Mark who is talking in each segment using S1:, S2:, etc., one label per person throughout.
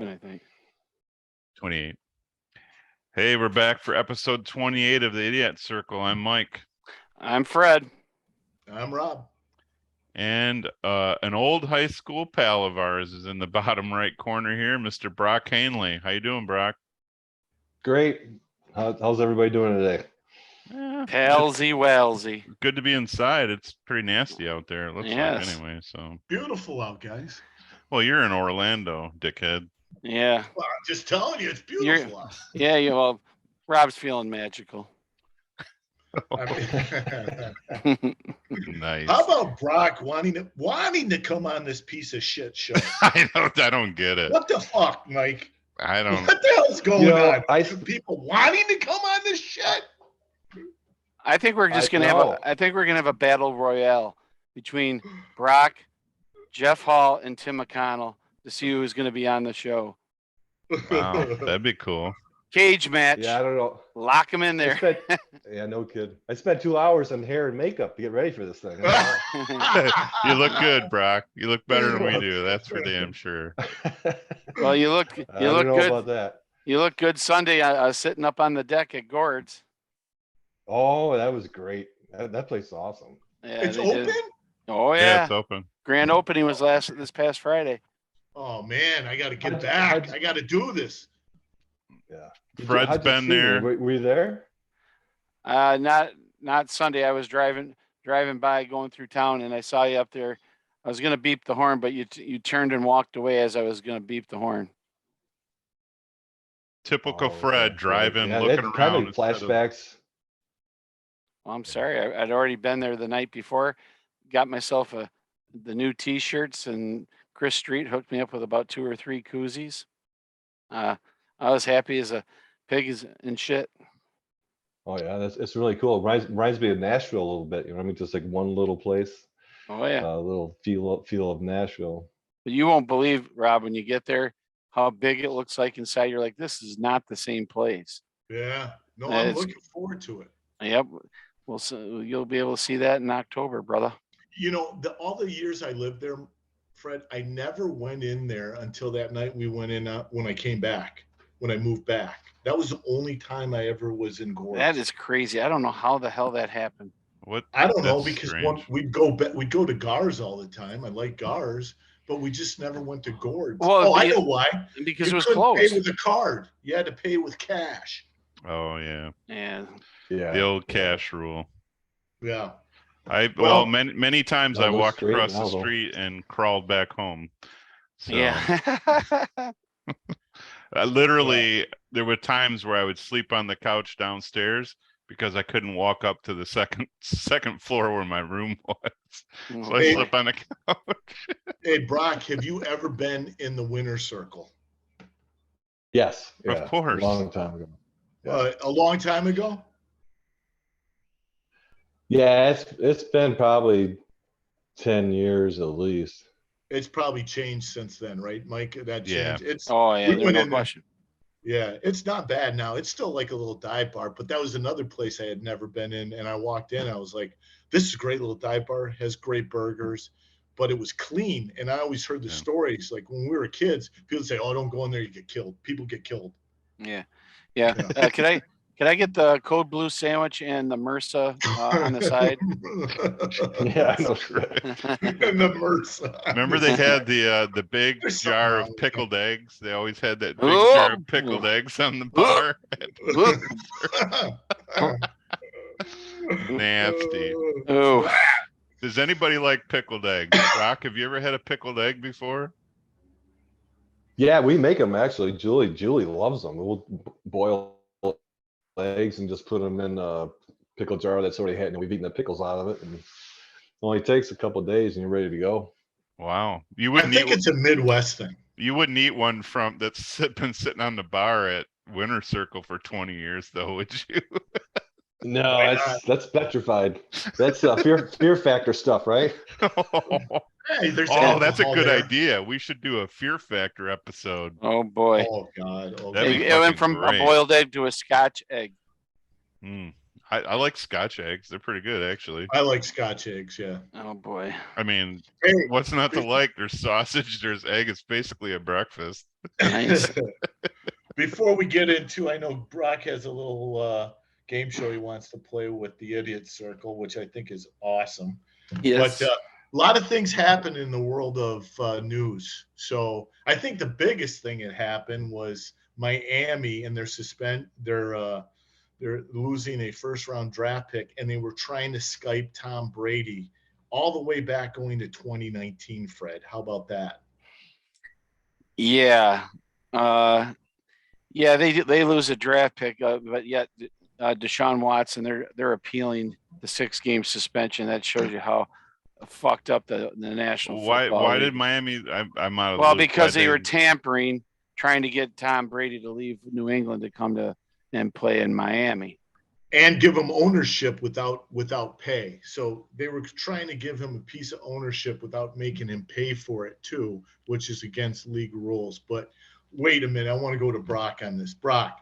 S1: I think.
S2: 28. Hey, we're back for episode 28 of the Idiot Circle. I'm Mike.
S1: I'm Fred.
S3: I'm Rob.
S2: And an old high school pal of ours is in the bottom right corner here, Mr. Brock Haehnle. How you doing, Brock?
S4: Great. How's everybody doing today?
S1: Palsy Walsy.
S2: Good to be inside. It's pretty nasty out there, it looks
S1: Yes.
S2: like, anyway. So
S3: Beautiful out, guys.
S2: well, you're in Orlando, dickhead.
S1: Yeah.
S3: Well, I'm just telling you, it's beautiful out.
S1: Yeah, well, Rob's feeling magical.
S3: I mean,
S2: Nice.
S3: how about Brock wanting to come on this piece of shit show?
S2: I don't get it.
S3: What the fuck, Mike?
S2: I don't.
S3: What the hell's going on?
S4: I-
S3: People wanting to come on this shit?
S1: I think we're just gonna have a battle royale between Brock, Jeff Hall, and Tim McConnell to see who's gonna be on the show.
S2: Wow, that'd be cool.
S1: Cage match.
S4: Yeah, I don't know.
S1: Lock them in there.
S4: Yeah, no kid. I spent 2 hours on hair and makeup to get ready for this thing.
S2: You look good, Brock. You look better than we do. That's for damn sure.
S1: Well, you look
S4: I don't know
S1: good.
S4: about that.
S1: You look good Sunday sitting up on the deck at Gord's.
S4: Oh, that was great. That place is awesome.
S1: Yeah,
S3: It's
S1: they
S3: open?
S1: did. Oh
S2: Yeah,
S1: yeah.
S2: it's open.
S1: Grand opening was this past Friday.
S3: Oh, man, I got to get
S4: How'd-
S3: back.
S4: how'd-
S3: I got to do this.
S4: Yeah.
S2: Fred's
S4: How'd you
S2: been
S4: see
S2: there.
S4: me? Were you there?
S1: Not Sunday. I was driving by, going through town, and I saw you up there. I was gonna beep the horn, but you turned and walked away as I was gonna beep the horn.
S2: Typical
S4: Oh,
S2: Fred
S4: okay.
S2: driving,
S4: Yeah,
S2: looking
S4: that kind
S2: around.
S4: of flashbacks.
S1: Well, I'm sorry. I'd already been there the night before. Got myself the new T-shirts, and Chris Street hooked me up with about 2 or 3 koozies. I was happy as a pig and shit.
S4: Oh yeah, it's really cool. Reminds me of Nashville a little bit. You know what I mean? Just like one little place,
S1: Oh yeah.
S4: a little feel of Nashville.
S1: But you won't believe, Rob, when you get there, how big it looks like inside. You're like, this is not the same place.
S3: Yeah. No,
S1: Yeah,
S3: I'm
S1: it's-
S3: looking forward to it.
S1: Yep. Well, you'll be able to see that in October, brother.
S3: You know, all the years I lived there, Fred, I never went in there until that night we went in when I came back, when I moved back. That was the only time I ever was in Gord.
S1: That is crazy. I don't know how the hell that happened.
S2: What?
S3: I don't know,
S2: That's
S3: because
S2: strange.
S3: we'd go to Gars all the time. I like Gars, but we just never went to Gord's.
S1: Well,
S3: I know why.
S1: Because
S3: You
S1: it was
S3: couldn't
S1: closed.
S3: pay with a card. You had to pay with cash.
S2: Oh yeah,
S1: Yeah.
S4: Yeah.
S2: the old cash rule.
S3: Yeah.
S2: Well, many times
S4: No,
S2: I
S4: those
S2: walked
S4: straight
S2: across
S4: now,
S2: the
S4: though.
S2: street and crawled back home. So,
S1: Yeah.
S2: literally, there were times where I would sleep on the couch downstairs because I couldn't walk up to the second floor where my room was. So I
S3: Hey.
S2: slept on the couch.
S3: Hey, Brock, have you ever been in the winner circle?
S4: Yes.
S2: Of
S4: Yeah,
S2: course.
S4: A long time ago.
S3: A long time ago?
S4: Yeah, it's been probably 10 years at least.
S3: It's probably changed since then, right, Mike? That
S2: Yeah.
S3: changed. It's
S1: Oh yeah.
S3: We
S1: There's
S3: went
S1: no
S3: in there.
S1: question.
S3: Yeah, it's not bad now. It's still like a little dive bar, but that was another place I had never been in. And I walked in, I was like, this is a great little dive bar, has great burgers, but it was clean. And I always heard the
S2: Yeah.
S3: stories, like when we were kids, people say, oh, don't go in there, you get killed. People get killed.
S1: Yeah. Yeah. Can I get the code blue sandwich and the MRSA on the side?
S4: Yeah, I know.
S3: And the MRSA.
S2: Remember they had the big
S3: There's something
S2: jar
S3: wrong
S2: of
S3: with
S2: pickled eggs? They always had that big
S1: Oh!
S2: jar of pickled eggs on the bar. Nasty.
S1: Oh,
S2: Does anybody like pickled eggs? Rock, have you ever had a pickled egg before?
S4: Yeah, we make them actually. Julie loves them. We'll boil eggs and just put them in a pickle jar that's already had, and we've eaten the pickles out of it. And it only takes a couple of days, and you're ready to go.
S2: Wow. You
S3: I
S2: wouldn't
S3: think
S2: eat
S3: it's a Midwest thing.
S2: you wouldn't eat one from that's been sitting on the bar at Winter Circle for 20 years though, would you?
S4: No,
S3: Why
S4: that's petrified. That's fear factor stuff, right?
S3: Hey, there's
S2: Oh, that's a
S3: alcohol
S2: good
S3: there.
S2: idea. We should do a Fear Factor episode.
S1: oh boy.
S3: Oh God. Oh,
S2: That'd
S1: It,
S2: be
S1: it went
S2: fucking
S1: from
S2: great.
S1: a boiled egg to a Scotch egg.
S2: I like Scotch eggs. They're pretty good, actually.
S3: I like Scotch eggs. Yeah.
S1: Oh boy.
S2: I mean,
S3: Hey,
S2: what's not to like? There's sausage, there's egg. It's basically a breakfast.
S1: Nice.
S3: Before we get into, I know Brock has a little game show he wants to play with the Idiot Circle, which I think is awesome.
S1: Yes.
S3: But a lot of things happen in the world of news. So I think the biggest thing that happened was Miami and they're losing a first round draft pick, and they were trying to Skype Tom Brady all the way back going to 2019. Fred, how about that?
S1: Yeah. Yeah, they lose a draft pick, but yet Deshaun Watson, they're appealing the 6-game suspension. That shows you how fucked up the National Football
S2: Why
S1: League.
S2: did Miami? I'm out of the
S1: Well,
S2: loop.
S1: because they were tampering, trying to get Tom Brady to leave New England to come to and play in Miami.
S3: And give him ownership without pay. So they were trying to give him a piece of ownership without making him pay for it too, which is against league rules. But wait a minute, I want to go to Brock on this. Brock,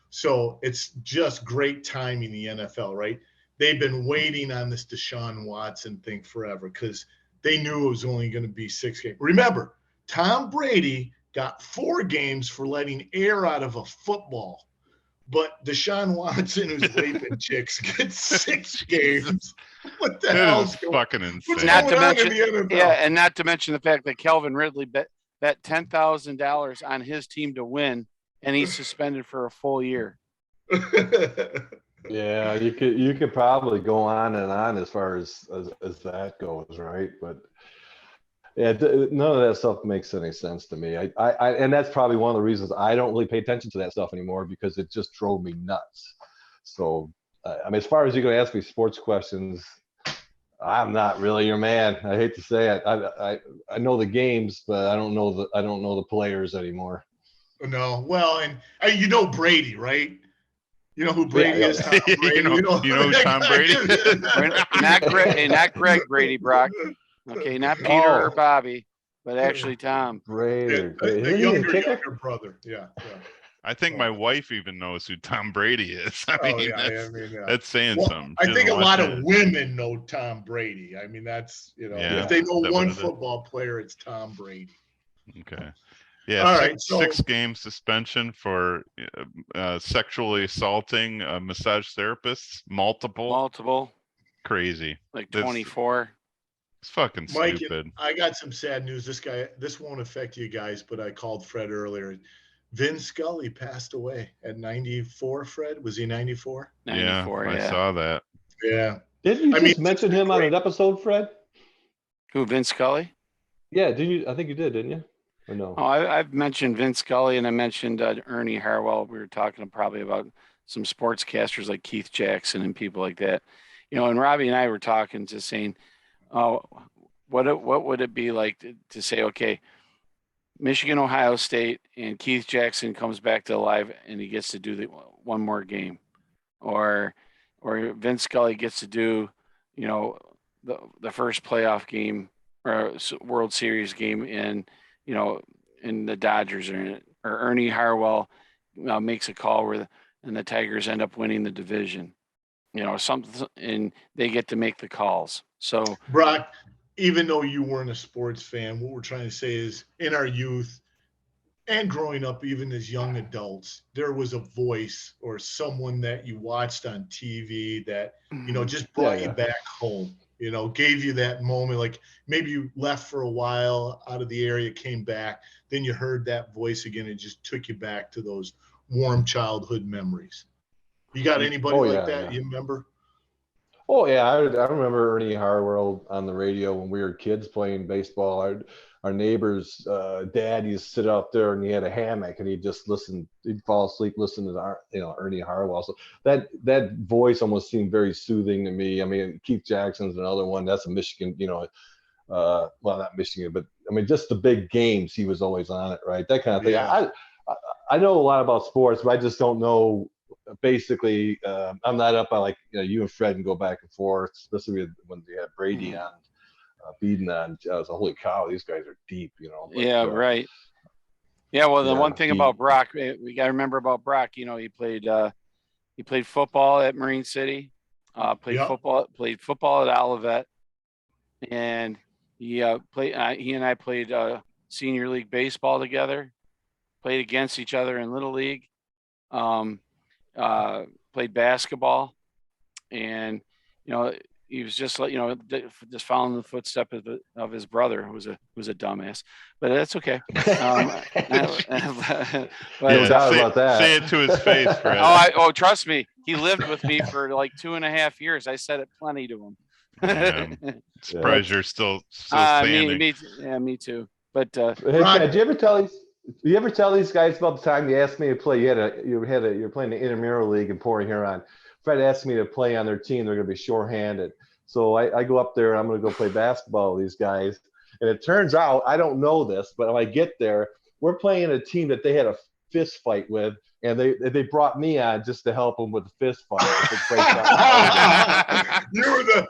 S3: so it's just great timing, the NFL, right? They've been waiting on this Deshaun Watson thing forever because they knew it was only going to be 6 games. Remember, Tom Brady got 4 games for letting air out of a football. But Deshaun Watson, who's raping chicks, gets 6 games. What the hell
S2: is fucking insane.
S3: What's
S1: Not
S3: going
S1: to
S3: on
S1: mention,
S3: in the NFL?
S1: yeah, and not to mention the fact that Calvin Ridley bet $10,000 on his team to win, and he's suspended for a full year.
S4: Yeah, you could probably go on and on as far as that goes, right? But yeah, none of that stuff makes any sense to me. I and that's probably one of the reasons I don't really pay attention to that stuff anymore, because it just drove me nuts. So, I mean, as far as you're going to ask me sports questions, I'm not really your man. I hate to say it. I know the games, but I don't know the players anymore.
S3: No, well, and you know Brady, right? You know who Brady
S4: Yeah.
S3: is, Tom Brady.
S2: You know who Tom Brady?
S1: Not Greg Brady, Brock. Okay, not Peter or Bobby, but actually Tom.
S4: Brady.
S3: The younger brother. Yeah.
S2: I think my wife even knows who Tom Brady is. I mean, that's saying something.
S3: I think a lot of women know Tom Brady. I mean, that's, if they know one football player, it's Tom Brady.
S2: Okay. Yeah.
S3: All right.
S2: 6-game suspension for sexually assaulting massage therapists. Multiple. Crazy.
S1: Like 24.
S2: It's fucking
S3: Mike,
S2: stupid.
S3: I got some sad news. This won't affect you guys, but I called Fred earlier. Vin Scully passed away at 94. Fred, was he 94?
S1: 94,
S2: I saw that.
S3: Yeah.
S4: Didn't you just mention him on an episode, Fred?
S1: Who, Vin Scully?
S4: Yeah, did you? I think you did, didn't you? Or no?
S1: Oh, I've mentioned Vin Scully, and I mentioned Ernie Harwell. We were talking probably about some sportscasters like Keith Jackson and people like that. And Robbie and I were talking, just saying, what would it be like to say, okay, Michigan, Ohio State, and Keith Jackson comes back to life and he gets to do one more game, or Vin Scully gets to do, the first playoff game or World Series game in the Dodgers are in it, or Ernie Harwell makes a call and the Tigers end up winning the division, something, and they get to make the calls. So
S3: Brock, even though you weren't a sports fan, what we're trying to say is in our youth and growing up, even as young adults, there was a voice or someone that you watched on TV that, just brought you back home, gave you that moment. Like maybe you left for a while out of the area, came back, then you heard that voice again and just took you back to those warm childhood memories. You got anybody like that you remember?
S4: Oh yeah, I remember Ernie Harwell on the radio when we were kids playing baseball. Our neighbor's dad used to sit out there and he had a hammock and he'd just listen. He'd fall asleep listening to Ernie Harwell. So that voice almost seemed very soothing to me. I mean, Keith Jackson's another one. That's a Michigan, well, not Michigan, but I mean, just the big games. He was always on it, right? That kind of thing.
S3: Yeah.
S4: I know a lot about sports, but I just don't know. Basically, I'm not up on you and Fred and go back and forth, especially when they had Brady on, Beaton on. I was like, holy cow, these guys are deep,
S1: But, right. Yeah, well, the one thing about Brock, we got to remember about Brock. He played football at Marine City, played football at Olivet, and he and I played senior league baseball together. played against each other in Little League, played basketball, and he was just like just following the footsteps of his brother, who was a dumbass, but that's okay.
S4: No
S1: But,
S4: doubt about that.
S2: Say it to his face, Fred.
S1: Trust me, he lived with me for like 2.5 years. I said it plenty to him.
S2: Surprised you're still standing.
S1: Me too. But
S4: Hey, Fred, do you ever tell these guys about the time you asked me to play? You're playing the intramural league in Port Huron. Fred asked me to play on their team. They're going to be shorthanded. So I go up there and I'm going to go play basketball with these guys. And it turns out, I don't know this, but when I get there, we're playing a team that they had a fist fight with. And they brought me on just to help them with the fist fight.
S3: You were the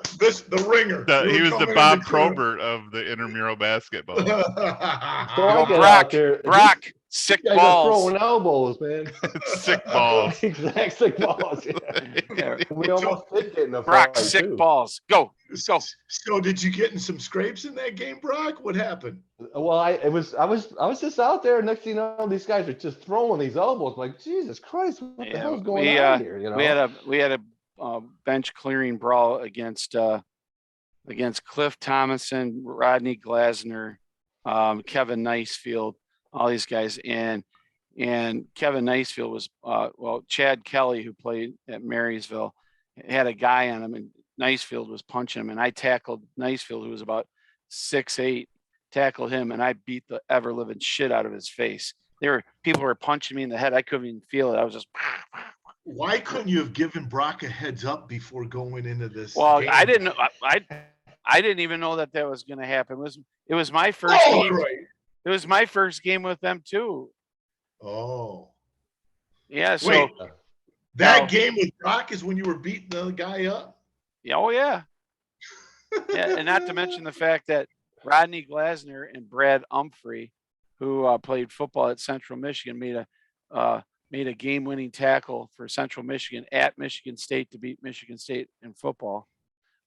S3: ringer.
S2: He was the Bob Probert of the intramural basketball.
S4: So I get out there.
S1: Brock, sick balls.
S4: Throwing elbows, man.
S2: Sick balls.
S4: Exact sick balls. Yeah. We almost did get in a
S1: Brock,
S4: fight,
S1: sick
S4: too.
S1: balls. Go.
S3: So did you get in some scrapes in that game, Brock? What happened?
S4: Well, I was just out there. Next thing you know, these guys are just throwing these elbows. I'm like, Jesus Christ, what the hell's going on here?
S1: We had a bench clearing brawl against Cliff Thomason, Rodney Glasner, Kevin Nicefield, all these guys, and Kevin Nicefield was Chad Kelly, who played at Marysville, had a guy on him, and Nicefield was punching him, and I tackled Nicefield, who was about 6'8", tackled him, and I beat the ever living shit out of his face. People were punching me in the head. I couldn't even feel it. I was just.
S3: Why couldn't you have given Brock a heads up before going into this?
S1: Well,
S3: game?
S1: I didn't. I didn't even know that was going to happen. It was my first game.
S3: Right.
S1: It was my first game with them too.
S3: Oh.
S1: Yeah. So
S3: wait, that game with Brock is when you were beating the guy up?
S1: Yeah. Oh yeah. Yeah, and not to mention the fact that Rodney Glasner and Brad Umphrey, who played football at Central Michigan, made a game-winning tackle for Central Michigan at Michigan State to beat Michigan State in football.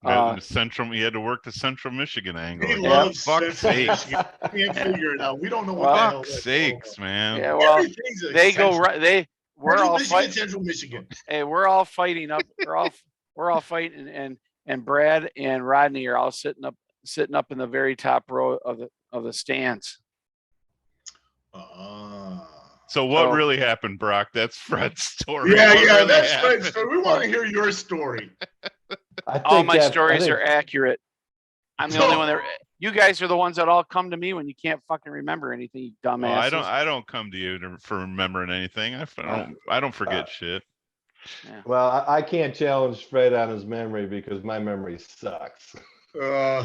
S2: He had to work the Central Michigan angle.
S3: He loves
S2: fuck's
S3: Central
S2: sakes.
S3: Michigan. Can't figure it out. We don't know what the hell.
S2: Fuck's sakes, man.
S1: Yeah, well,
S3: everything's
S1: they go right. We're all
S3: fighting. Central Michigan.
S1: Hey, we're all fighting up. We're all fighting, and Brad and Rodney are all sitting up in the very top row of the stands.
S2: So what really happened, Brock? That's Fred's story.
S3: Yeah, that's Fred's story. We want to hear your story.
S1: All my stories are accurate. I'm the only one that. You guys are the ones that all come to me when you can't fucking remember anything, you dumbasses.
S2: I don't come to you for remembering anything. I don't forget shit.
S4: Yeah. Well, I can't challenge Fred on his memory because my memory sucks. We'll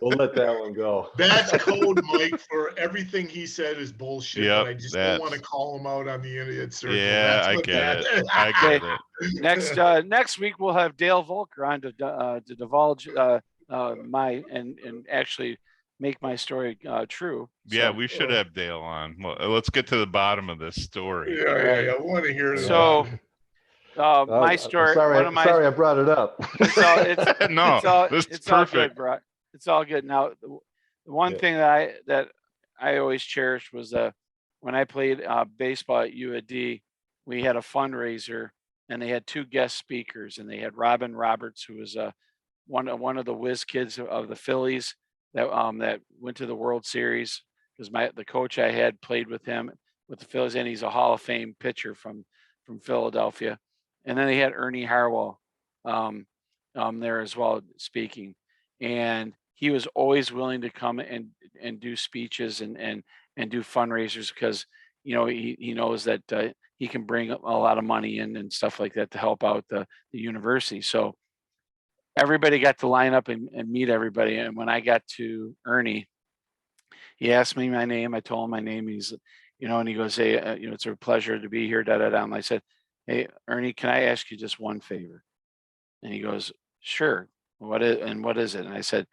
S4: let that one go.
S3: That's code, Mike, for everything he said is bullshit. But I just don't want to call him out on the idiot circle.
S2: Yeah, I get it.
S1: Next week we'll have Dale Volker on to divulge my and actually make my story true.
S2: Yeah, we should have Dale on. Well, let's get to the bottom of this story.
S3: Yeah. I want to hear it.
S1: So. My story.
S4: Sorry, I brought it up.
S1: It's
S2: perfect.
S1: All good, bro. It's all good. Now, the one thing that I always cherished was when I played baseball at UAD, we had a fundraiser, and they had two guest speakers, and they had Robin Roberts, who was one of the whiz kids of the Phillies that went to the World Series, because the coach I had played with him with the Phillies, and he's a Hall of Fame pitcher from Philadelphia. And then they had Ernie Harwell there as well speaking, and he was always willing to come and do speeches and do fundraisers because he knows that he can bring a lot of money in and stuff like that to help out the university. So everybody got to line up and meet everybody. And when I got to Ernie, he asked me my name. I told him my name. He's and he goes, "Hey, it's a pleasure to be here." And I said, "Hey, Ernie, can I ask you just one favor?" And he goes, "Sure. What is it?" And I said,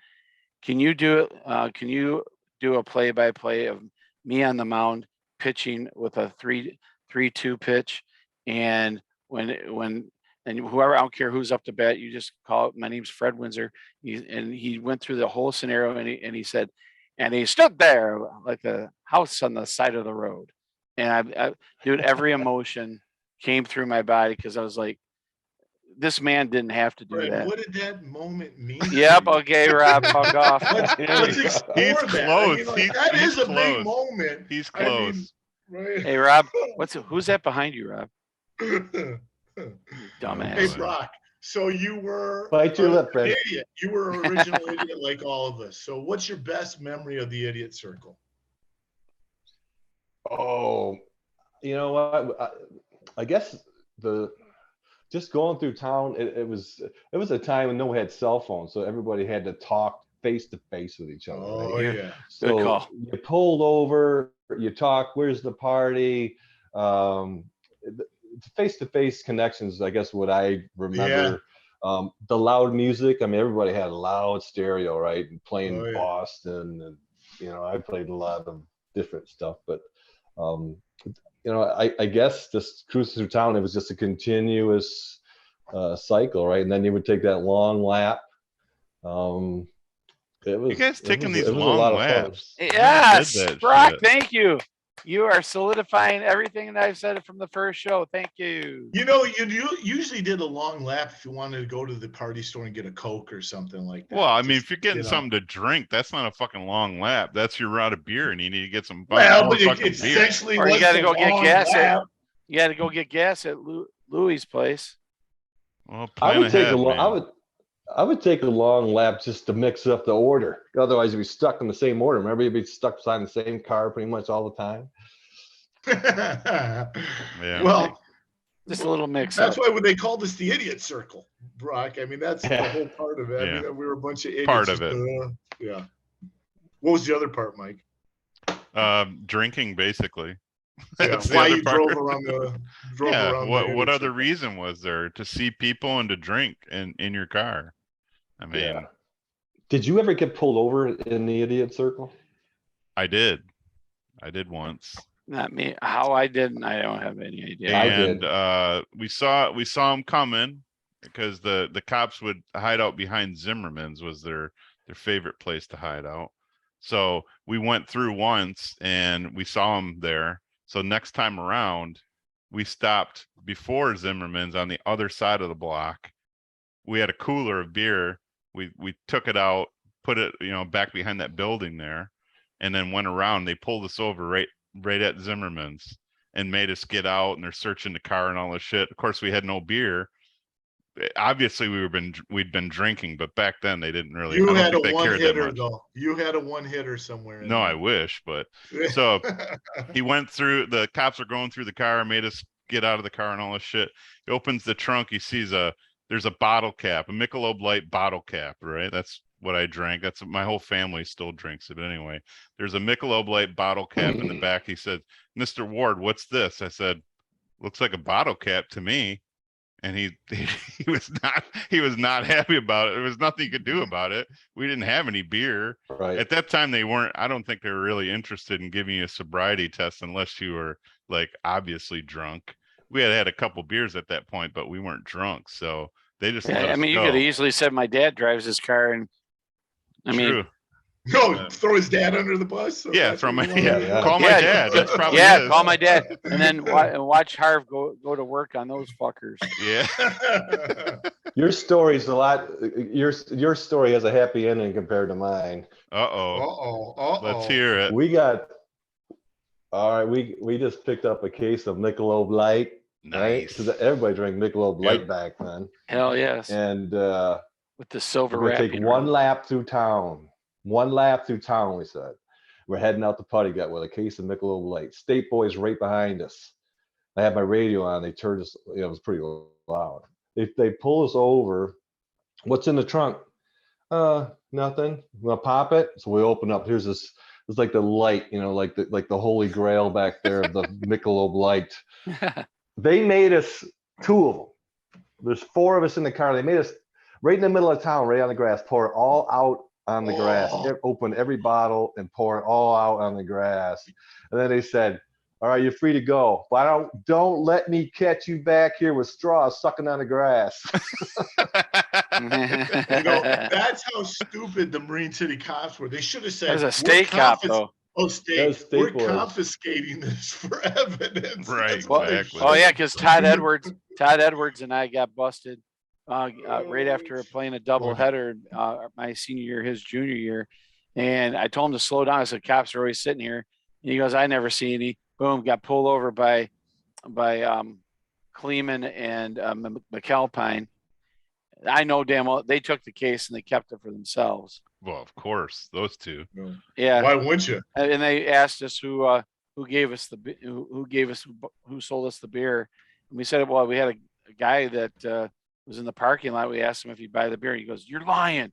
S1: "Can you do it? Can you do a play-by-play of me on the mound pitching with a 3-2 pitch, and and whoever, I don't care who's up to bat, you just call it. My name's Fred Windsor." He went through the whole scenario, and he said, and he stood there like a house on the side of the road. And dude, every emotion came through my body because I was like, this man didn't have to do
S3: Fred,
S1: that.
S3: what did that moment mean?
S1: Yep.
S3: to you?
S1: Okay, Rob, fuck off.
S3: Let's explore
S2: He's
S3: that.
S2: close.
S3: That
S2: He's
S3: is a big
S2: close.
S3: moment.
S2: He's
S3: I mean,
S2: close.
S3: right?
S1: Hey, Rob, who's that behind you, Rob?
S2: Oh,
S1: Dumbass.
S3: Hey,
S2: boy.
S3: Brock. So you were
S4: Bite your lip,
S3: an
S4: Fred.
S3: idiot. You were an original idiot like all of us. So what's your best memory of the idiot circle?
S4: Oh, you know what? I guess just going through town, it was a time when no one had cell phones, so everybody had to talk face to face with each other.
S3: Oh,
S4: right?
S3: yeah.
S1: Good
S4: So
S1: call.
S4: you pulled over, you talk, where's the party? Face to face connections, I guess what I remember. The loud music. I mean, everybody had a loud stereo, right? And playing
S3: Oh, yeah.
S4: Boston, and I played a lot of different stuff, but I guess just cruising through town, it was just a continuous cycle, right? And then you would take that long lap.
S2: You guys taking these
S4: it was a
S2: long
S4: lot of fun.
S2: laps.
S1: Yes,
S2: Did that
S1: Brock,
S2: shit.
S1: thank you. You are solidifying everything that I've said from the first show. Thank you.
S3: You know, you usually did a long lap if you wanted to go to the party store and get a Coke or something like that.
S2: Well, I mean,
S3: Just,
S2: if you're getting
S3: you know.
S2: something to drink, that's not a fucking long lap. That's your out of beer, and you need to get some
S3: Well,
S2: more
S3: but
S2: fucking
S3: it
S2: beer.
S3: essentially
S1: Or you
S3: was
S1: got to
S3: a
S1: go get
S3: long
S1: gas
S3: lap.
S1: you got to go get gas at Louis' place.
S2: Well,
S4: I
S2: plan
S4: would take
S2: ahead, man.
S4: I would take a long lap just to mix up the order. Otherwise, you'd be stuck in the same order. Remember, you'd be stuck beside the same car pretty much all the time.
S2: Yeah.
S3: Well,
S1: Just a little mix
S3: that's
S1: up.
S3: why they called us the idiot circle, Brock. I mean, that's the whole part of it. I
S2: Yeah.
S3: mean, we were a bunch of idiots.
S2: Part of it.
S3: Yeah. What was the other part, Mike?
S2: Drinking, basically.
S3: Yeah,
S2: That's the
S3: why
S2: other
S3: you
S2: part.
S3: drove around the
S2: What
S3: idiot
S2: other
S3: circle.
S2: reason was there to see people and to drink in your car? I mean,
S4: Yeah. Did you ever get pulled over in the idiot circle?
S2: I did once.
S1: Not me. How I didn't, I don't have any idea.
S4: I
S2: And
S4: did.
S2: we saw them coming because the cops would hide out behind Zimmerman's was their favorite place to hide out. So we went through once and we saw them there. So next time around, we stopped before Zimmerman's on the other side of the block. We had a cooler of beer. We took it out, put it, back behind that building there, and then went around. They pulled us over right at Zimmerman's and made us get out, and they're searching the car and all this shit. Of course, we had no beer. Obviously, we'd been drinking, but back then they didn't really.
S3: You
S2: I don't
S3: had a
S2: think they
S3: one
S2: cared that
S3: hitter
S2: much.
S3: though. You had a one hitter somewhere.
S2: No, I wish, but so he went through. The cops are going through the car, made us get out of the car and all this shit. He opens the trunk. He sees there's a bottle cap, a Michelob Light bottle cap, right? That's what I drank. That's my whole family still drinks it. But anyway, there's a Michelob Light bottle cap in the back. He said, "Mr. Ward, what's this?" I said, "Looks like a bottle cap to me." And he was not happy about it. There was nothing you could do about it. We didn't have any beer.
S4: Right.
S2: At that time, I don't think they were really interested in giving you a sobriety test unless you were like obviously drunk. We had a couple beers at that point, but we weren't drunk. So they just let
S1: I
S2: us
S1: mean, you
S2: go.
S1: could have easily said my dad drives his car, and I mean,
S2: True.
S3: No, throw his dad under the bus. So
S2: Yeah,
S3: that's
S2: throw
S3: what
S2: my
S3: you wanted to do?
S2: call my
S1: Yeah,
S2: dad. That's probably
S1: yeah,
S2: is.
S1: call my dad, and then watch Harv go to work on those fuckers.
S2: Yeah.
S4: Your story's a lot. Your story has a happy ending compared to mine.
S2: Uh-oh. Let's hear it.
S4: We got. All right, we just picked up a case of Michelob Light. Right?
S2: Nice.
S4: Because everybody drank Michelob Light
S2: Yep.
S4: back then.
S1: Hell yes.
S4: And
S1: With the silver
S4: we're gonna
S1: wrapping.
S4: take one lap through town. One lap through town, we said. We're heading out to Putty Gut with a case of Michelob Light. State boys right behind us. I had my radio on. They turned us. It was pretty loud. They pull us over. What's in the trunk? Nothing. We'll pop it. So we open up. Here's this. It's like the light, like the holy grail back there of the Michelob Light. They made us two of them. There's four of us in the car. They made us right in the middle of town, right on the grass, pour it all out on the grass. Open every bottle and pour it all out on the grass. And then they said, "All right, you're free to go, but don't let me catch you back here with straws sucking on the grass."
S3: That's how stupid the Marine City cops were. They should have said,
S1: There's a state cop though.
S3: Oh,
S4: That
S3: state.
S4: was State
S3: We're
S4: Boys.
S3: confiscating this for evidence.
S2: Right,
S3: That's what they
S2: exactly.
S1: Oh yeah,
S3: should.
S1: because Todd Edwards and I got busted right after playing a double header my senior year, his junior year, and I told him to slow down. I said, "Cops are always sitting here," and he goes, "I never see any." Boom, got pulled over by Kleeman and McAlpine. I know damn well they took the case and they kept it for themselves.
S2: Well, of course, those two.
S1: Yeah,
S3: Why wouldn't you?
S1: and they asked us who gave us who sold us the beer, and we said, well, we had a guy that was in the parking lot. We asked him if he'd buy the beer. He goes, you're lying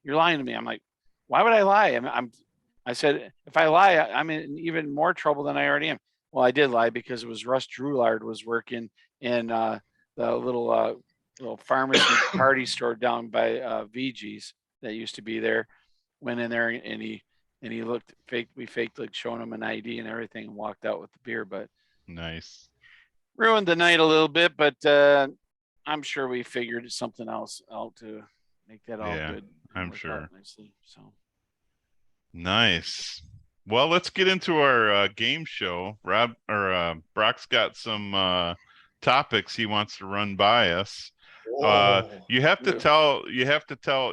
S1: to me. I'm like, why would I lie? I said, if I lie, I'm in even more trouble than I already am. Well, I did lie because it was Russ Drulard was working in the little pharmacy party store down by VG's that used to be there. Went in there and he looked fake. We faked like showing him an ID and everything and walked out with the beer, but
S2: Nice.
S1: ruined the night a little bit. But I'm sure we figured something else out to make that all
S2: Yeah,
S1: good.
S2: I'm
S1: work
S2: sure.
S1: out nicely. So
S2: Nice. Well, let's get into our game show. Brock's got some topics he wants to run by us. You have to tell.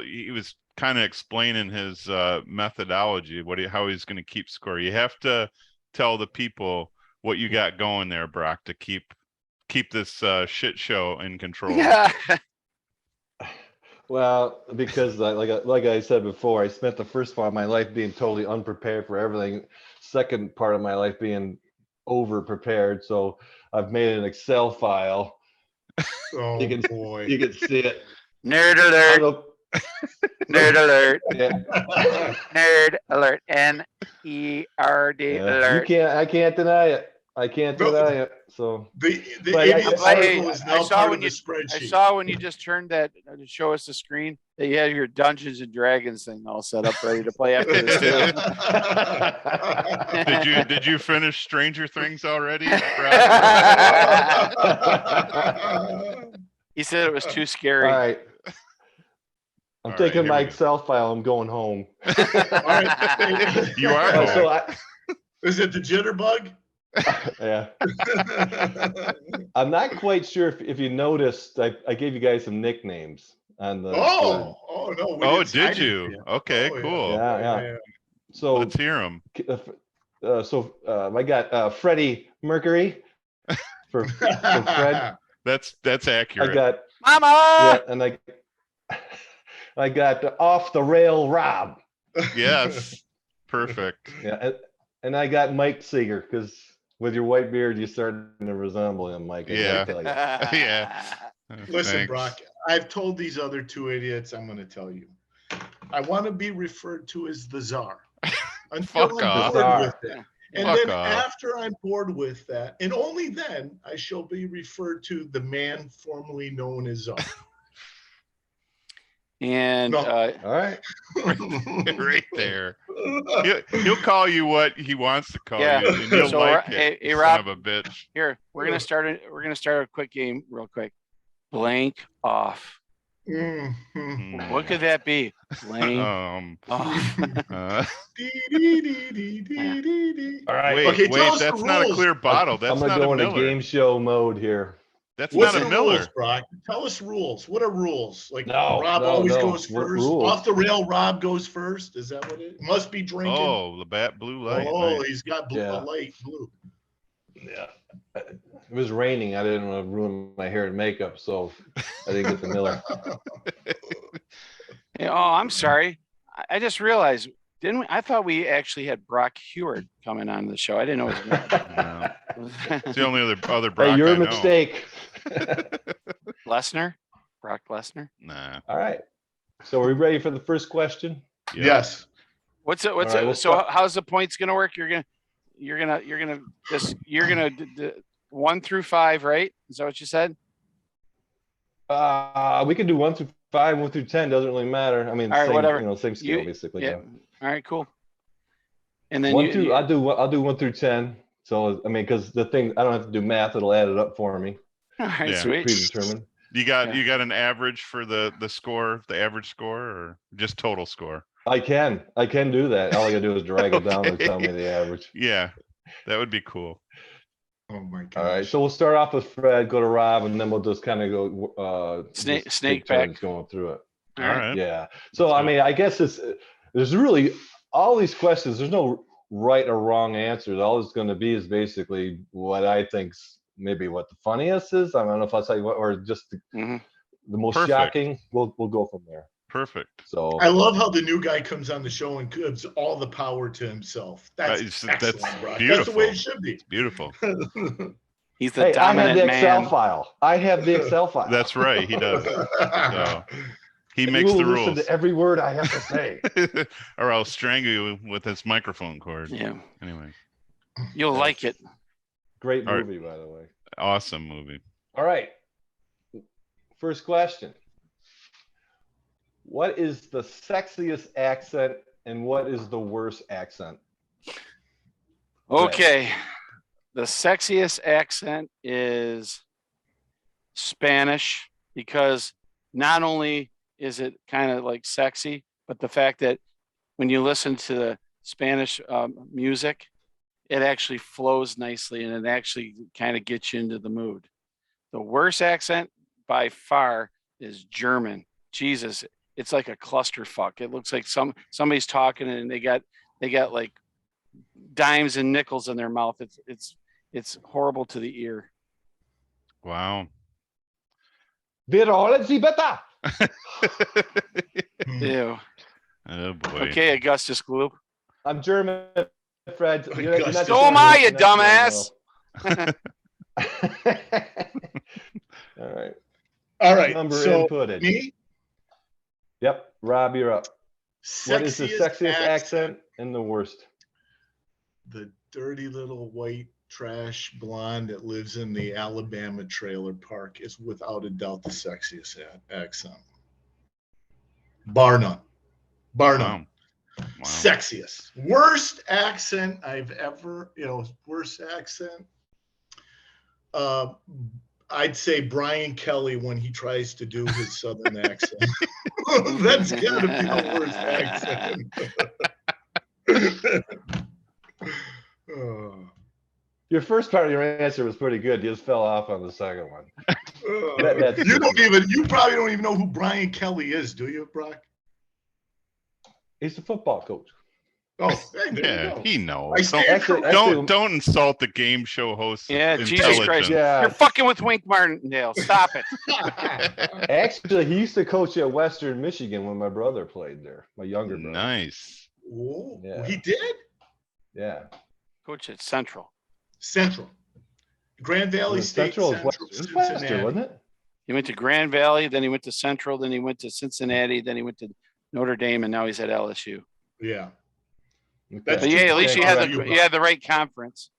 S2: He was kind of explaining his methodology, how he's going to keep score. You have to tell the people what you got going there, Brock, to keep this shit show in control.
S1: yeah.
S4: Well, because like I said before, I spent the first part of my life being totally unprepared for everything. Second part of my life being over prepared. So I've made an Excel file.
S3: Oh boy.
S4: You can see it.
S1: Nerd alert. Nerd alert.
S4: Yeah.
S1: Nerd alert. NERD alert.
S4: I can't deny it. I can't deny it. So
S3: The
S4: But
S3: idiot's article is
S1: I
S3: now
S1: saw
S3: part
S1: when
S3: of the spreadsheet.
S1: I saw when you just turned that to show us the screen that you had your Dungeons and Dragons thing all set up ready to play after this too.
S2: Did you finish Stranger Things already?
S1: He said it was too
S4: all
S1: scary.
S4: right. I'm
S2: All
S4: taking
S2: right,
S4: my
S2: here we go.
S4: Excel file. I'm going home.
S3: All right.
S2: You are
S4: Oh,
S2: home.
S4: so
S3: Is it the jitterbug?
S4: yeah. I'm not quite sure if you noticed. I gave you guys some nicknames on the.
S3: Oh no. we
S2: Oh,
S3: didn't see
S2: did you?
S3: anything.
S2: Okay,
S3: Oh, yeah.
S2: cool.
S4: Yeah. So
S2: Let's hear them.
S4: I got Freddie Mercury for Fred.
S2: That's accurate.
S4: I got
S1: Mama.
S4: and I got Off the Rail Rob.
S2: Yes. Perfect.
S4: Yeah, and I got Mike Seeger because with your white beard, you're starting to resemble him, Mike. I
S2: Yeah.
S4: gotta tell you.
S2: Yeah.
S3: Listen,
S2: Thanks.
S3: Brock, I've told these other two idiots, I'm going to tell you. I want to be referred to as the czar until
S2: Fuck
S3: I'm
S2: off.
S3: bored
S4: Czar.
S3: with it. And
S2: Fuck
S3: then
S2: off.
S3: after I'm bored with that, and only then, I shall be referred to the man formerly known as czar.
S1: And
S3: No.
S4: All right.
S2: Right there. He'll call you what he wants to call
S1: Yeah.
S2: you, and you'll
S1: So,
S2: like
S1: hey,
S2: it. Son
S1: Rob,
S2: of a bitch.
S1: here we're gonna start a quick game real quick. Blank off.
S3: Mhm.
S1: What could that be? Blank off.
S3: Dee-dee-dee-dee-dee-dee-dee.
S4: All right.
S2: Wait,
S3: Okay, tell us
S2: that's
S3: the
S2: not a
S3: rules.
S2: clear bottle. That's
S4: I'm gonna
S2: not
S4: go
S2: a
S4: into
S2: Miller.
S4: game show mode here.
S2: That's
S3: What's
S2: not
S3: the
S2: a Miller.
S3: rules, Brock? Tell us rules. What are rules? Like
S4: No,
S3: Rob
S4: no,
S3: always
S4: no.
S3: goes
S4: What
S3: first.
S4: rules?
S3: Off the rail, Rob goes first. Is that what it must be drinking?
S2: Oh, Labatt Blue Light.
S3: Oh,
S2: Nice.
S3: he's got blue,
S4: Yeah.
S3: a light blue.
S4: Yeah. It was raining. I didn't want to ruin my hair and makeup, so I didn't get the Miller.
S1: Hey, oh, I'm sorry. I just realized, didn't we? I thought we actually had Brock Heward coming on the show. I didn't know his
S2: No. It's the only other
S4: Hey,
S2: Brock
S4: your
S2: I know.
S4: mistake.
S1: Lesnar. Brock Lesnar.
S2: Nah.
S4: All right. So are we ready for the first question?
S2: Yeah.
S3: Yes.
S1: What's
S4: All right, we'll
S1: so
S4: start-
S1: how's the points gonna work? You're gonna 1 through 5, right? Is that what you said?
S4: We can do 1 through 5, 1 through 10. Doesn't really matter. I mean,
S1: All right,
S4: same,
S1: whatever.
S4: same scale,
S1: You-
S4: basically.
S1: Yeah. All right, cool. And then
S4: I'll do 1 through 10. So I mean, because the thing, I don't have to do math; it'll add it up for me.
S1: all right,
S2: Yeah.
S1: sweet.
S4: Predetermined.
S2: You got
S1: Yeah.
S2: you got an average for the score, the average score, or just total score?
S4: I can do that. All I gotta do is drag it down and tell me
S2: Okay.
S4: the average.
S2: Yeah, that would be cool.
S3: Oh my gosh.
S4: All right, so we'll start off with Fred, go to Rob, and then we'll just kind of go
S1: Snake-
S4: just
S1: snake
S4: take turns
S1: back.
S4: going through it.
S2: All right.
S4: Yeah. So I
S2: So-
S4: mean, I guess there's really all these questions. There's no right or wrong answers. All it's going to be is basically what I think's maybe what the funniest is. I don't know if I'll tell you what, or just the most
S2: Perfect.
S4: shocking. We'll go from there.
S2: Perfect.
S4: So
S3: I love how the new guy comes on the show and gives all the power to himself. That's excellent, Brock. That's the way it should be.
S2: It's beautiful.
S1: He's the
S4: hey, I have
S1: dominant
S4: the Excel
S1: man.
S4: file. I have the Excel file.
S2: That's right. He does. So he
S4: You
S2: makes
S4: will
S2: the
S4: listen
S2: rules.
S4: to every word I have to say.
S2: Or I'll strangle you with this microphone cord.
S1: Yeah,
S2: Anyway,
S1: you'll like it.
S4: Great
S2: All right.
S4: movie, by the way.
S2: awesome movie.
S4: All right. First question. What is the sexiest accent and what is the worst accent?
S1: Okay. The sexiest accent is Spanish because not only is it kind of like sexy, but the fact that when you listen to the Spanish music, it actually flows nicely and it actually kind of gets you into the mood. The worst accent by far is German. Jesus, it's like a clusterfuck. It looks like somebody's talking and they got like dimes and nickels in their mouth. It's horrible to the ear.
S2: Wow.
S4: Virola Zibeta.
S1: Ew.
S2: Oh boy.
S1: Okay, Augustus Gloop.
S4: I'm German, Fred. You're not
S3: Augustus.
S4: German,
S1: So am I, you
S4: you're not
S1: dumbass.
S4: German, no. All right.
S3: All right.
S4: Number
S3: So
S4: inputted.
S3: me,
S4: Yep. Rob, you're up. What is the sexiest
S3: accent?
S4: accent and the worst?
S3: The dirty little white trash blonde that lives in the Alabama trailer park is without a doubt the sexiest accent. Bar none. Bar none.
S2: Wow.
S3: Sexiest. Worst accent I've ever, worst accent. I'd say Brian Kelly when he tries to do his Southern accent. That's gotta be the worst accent. Oh.
S4: Your first part of your answer was pretty good. You just fell off on the second one. That's
S3: You probably don't even know who Brian Kelly is, do you, Brock?
S4: He's a football coach.
S3: Oh, hey, there you
S2: Yeah,
S3: go.
S2: he knows.
S3: I stand corrected.
S2: Don't insult the game show host.
S1: Yeah, Jesus Christ.
S4: Yeah.
S1: You're fucking with Wink Martindale. Stop it.
S4: Actually, he used to coach at Western Michigan when my brother played there. My younger brother.
S2: Nice.
S3: Oh,
S4: Yeah.
S3: he did?
S4: Yeah.
S1: Coach at Central.
S3: Central. Grand Valley State.
S4: Central is Western,
S3: Cincinnati.
S4: wasn't it?
S1: He went to Grand Valley, then he went to Central, then he went to Cincinnati, then he went to Notre Dame, and now he's at LSU.
S3: Yeah.
S1: But yeah, at least you had
S3: you,
S1: the right conference.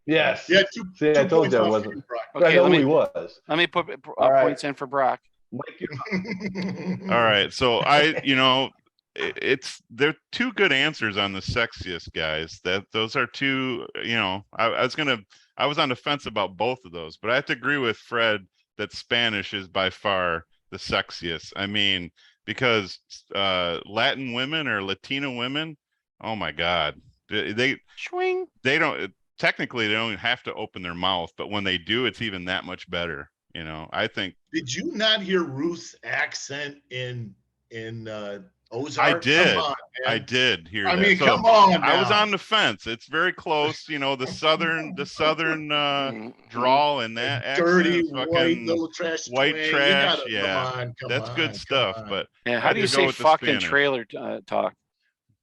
S4: Yes.
S3: Yeah,
S4: See, I told you I
S3: off
S4: wasn't.
S3: you, Brock.
S4: I
S1: Okay,
S4: know
S1: let
S4: who
S1: me
S4: he was.
S1: put
S4: All right.
S1: points in for Brock.
S4: Mike, you're
S2: All right. So they're two good answers on the sexiest guys. Those are two, I was on the fence about both of those, but I have to agree with Fred that Spanish is by far the sexiest. I mean, because Latin women or Latina women, oh my God, they don't technically they don't have to open their mouth, but when they do, it's even that much better. I think.
S3: Did you not hear Ruth's accent in Ozark?
S2: I did.
S3: Come on, man.
S2: I did hear
S3: I
S2: that.
S3: mean,
S2: So
S3: come on.
S2: I was
S3: now.
S2: on the fence. It's very close. The southern drawl and that
S3: dirty
S2: accent,
S3: white
S2: fucking
S3: little trash.
S2: white
S3: twang. You
S2: trash.
S3: gotta-
S2: Yeah,
S3: come
S2: that's
S3: on,
S2: good
S3: come
S2: stuff.
S3: on.
S2: But
S1: Yeah,
S2: I
S1: how
S2: had
S1: do you
S2: to go
S1: say
S2: with the
S1: fucking
S2: Spanish.
S1: trailer talk?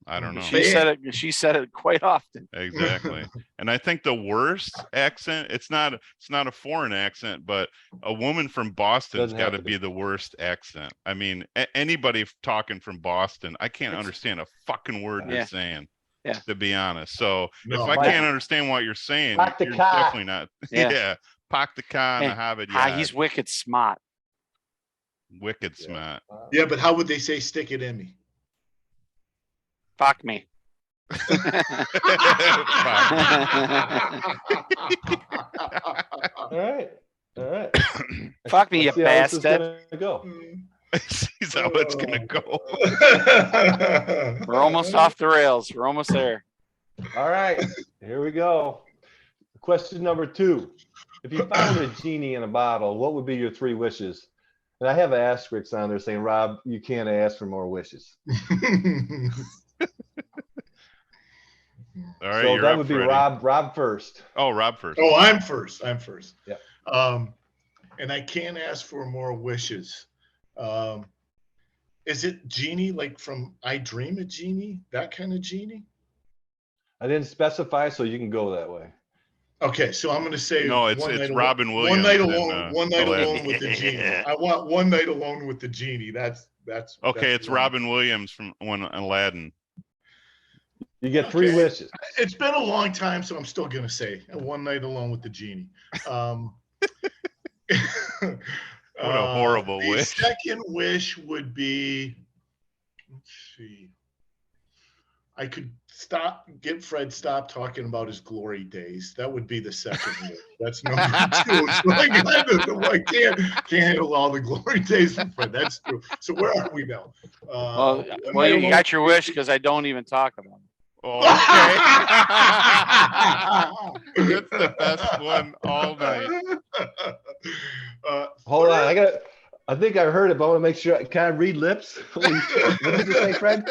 S2: I don't know.
S1: She said it quite often.
S2: Exactly. And I think the worst accent, it's not a foreign accent, but a woman from Boston's
S4: Doesn't
S2: got
S4: have
S2: to
S4: to
S2: be the worst accent. I mean, anybody talking from Boston, I can't understand a fucking word
S1: Yeah.
S2: they're saying.
S1: Yeah.
S2: To be honest. So
S3: No,
S2: if I
S4: Mike-
S2: can't understand what you're saying,
S4: Park the
S2: you're
S4: car.
S2: definitely not.
S1: Yeah.
S2: Yeah. Park the car and
S1: Hey,
S2: the habit.
S1: Ah,
S2: Yeah.
S1: he's wicked smart.
S2: Wicked smart.
S3: Yeah, but how would they say "stick it in me"?
S1: Fuck me.
S4: all right. All right.
S1: Fuck me, you
S4: Let's see how this is
S1: bastard.
S4: gonna go.
S2: Sees how it's gonna go.
S1: We're almost off the rails. We're almost there.
S4: All right, here we go. Question number 2. If you found a genie in a bottle, what would be your 3 wishes? And I have an asterisk on there saying, Rob, you can't ask for more wishes.
S2: All right,
S4: So
S2: you're
S4: that
S2: up,
S4: would be
S2: Freddie.
S4: Rob first.
S2: Oh, Rob first.
S3: Oh, I'm first.
S4: Yeah.
S3: And I can't ask for more wishes. Is it Genie, like from I Dream a Genie? That kind of genie?
S4: I didn't specify, so you can go that way.
S3: Okay, so I'm going to say
S2: No, it's Robin Williams.
S3: One night
S2: and,
S3: alone. One night
S2: Aladdin.
S3: alone with the genie. I want one night alone with the genie. That's
S2: Okay, it's
S3: one.
S2: Robin Williams from Aladdin.
S4: You get 3
S3: Okay.
S4: wishes.
S3: It's been a long time, so I'm still going to say one night alone with the genie.
S2: What a horrible
S3: the
S2: wish.
S3: second wish would be, let's see, I could get Fred stop talking about his glory days. That would be the second wish. That's number 2. So I can't handle all the glory days from Fred. That's true. So where are we now?
S1: Well, you got your wish because I don't even talk about it.
S2: Oh, okay. That's the best one all night.
S4: Hold on, I think I heard it, but I want to make sure. Can I read lips? Holy shit. What did you say, Fred?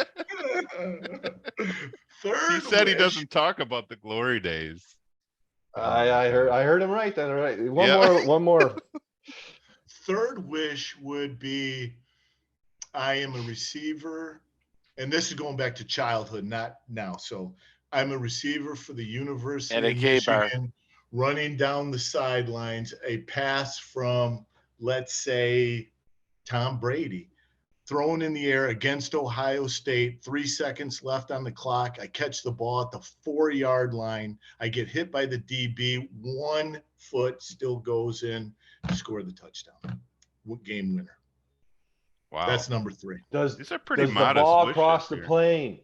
S3: Third
S2: He said he
S3: wish.
S2: doesn't talk about the glory days.
S4: I heard him right then. All right.
S2: Yeah.
S4: One more.
S3: Third wish would be I am a receiver, and this is going back to childhood, not now. So I'm a receiver for the University
S1: At a
S3: of
S1: K-bar.
S3: Michigan, running down the sidelines, a pass from, let's say, Tom Brady, thrown in the air against Ohio State, 3 seconds left on the clock. I catch the ball at the 4-yard line. I get hit by the DB. 1 foot still goes in, score the touchdown. Game winner.
S2: Wow.
S3: That's number 3.
S2: These are pretty
S4: Does the
S2: modest
S4: ball
S2: wishes
S4: cross the
S2: here.
S4: plane?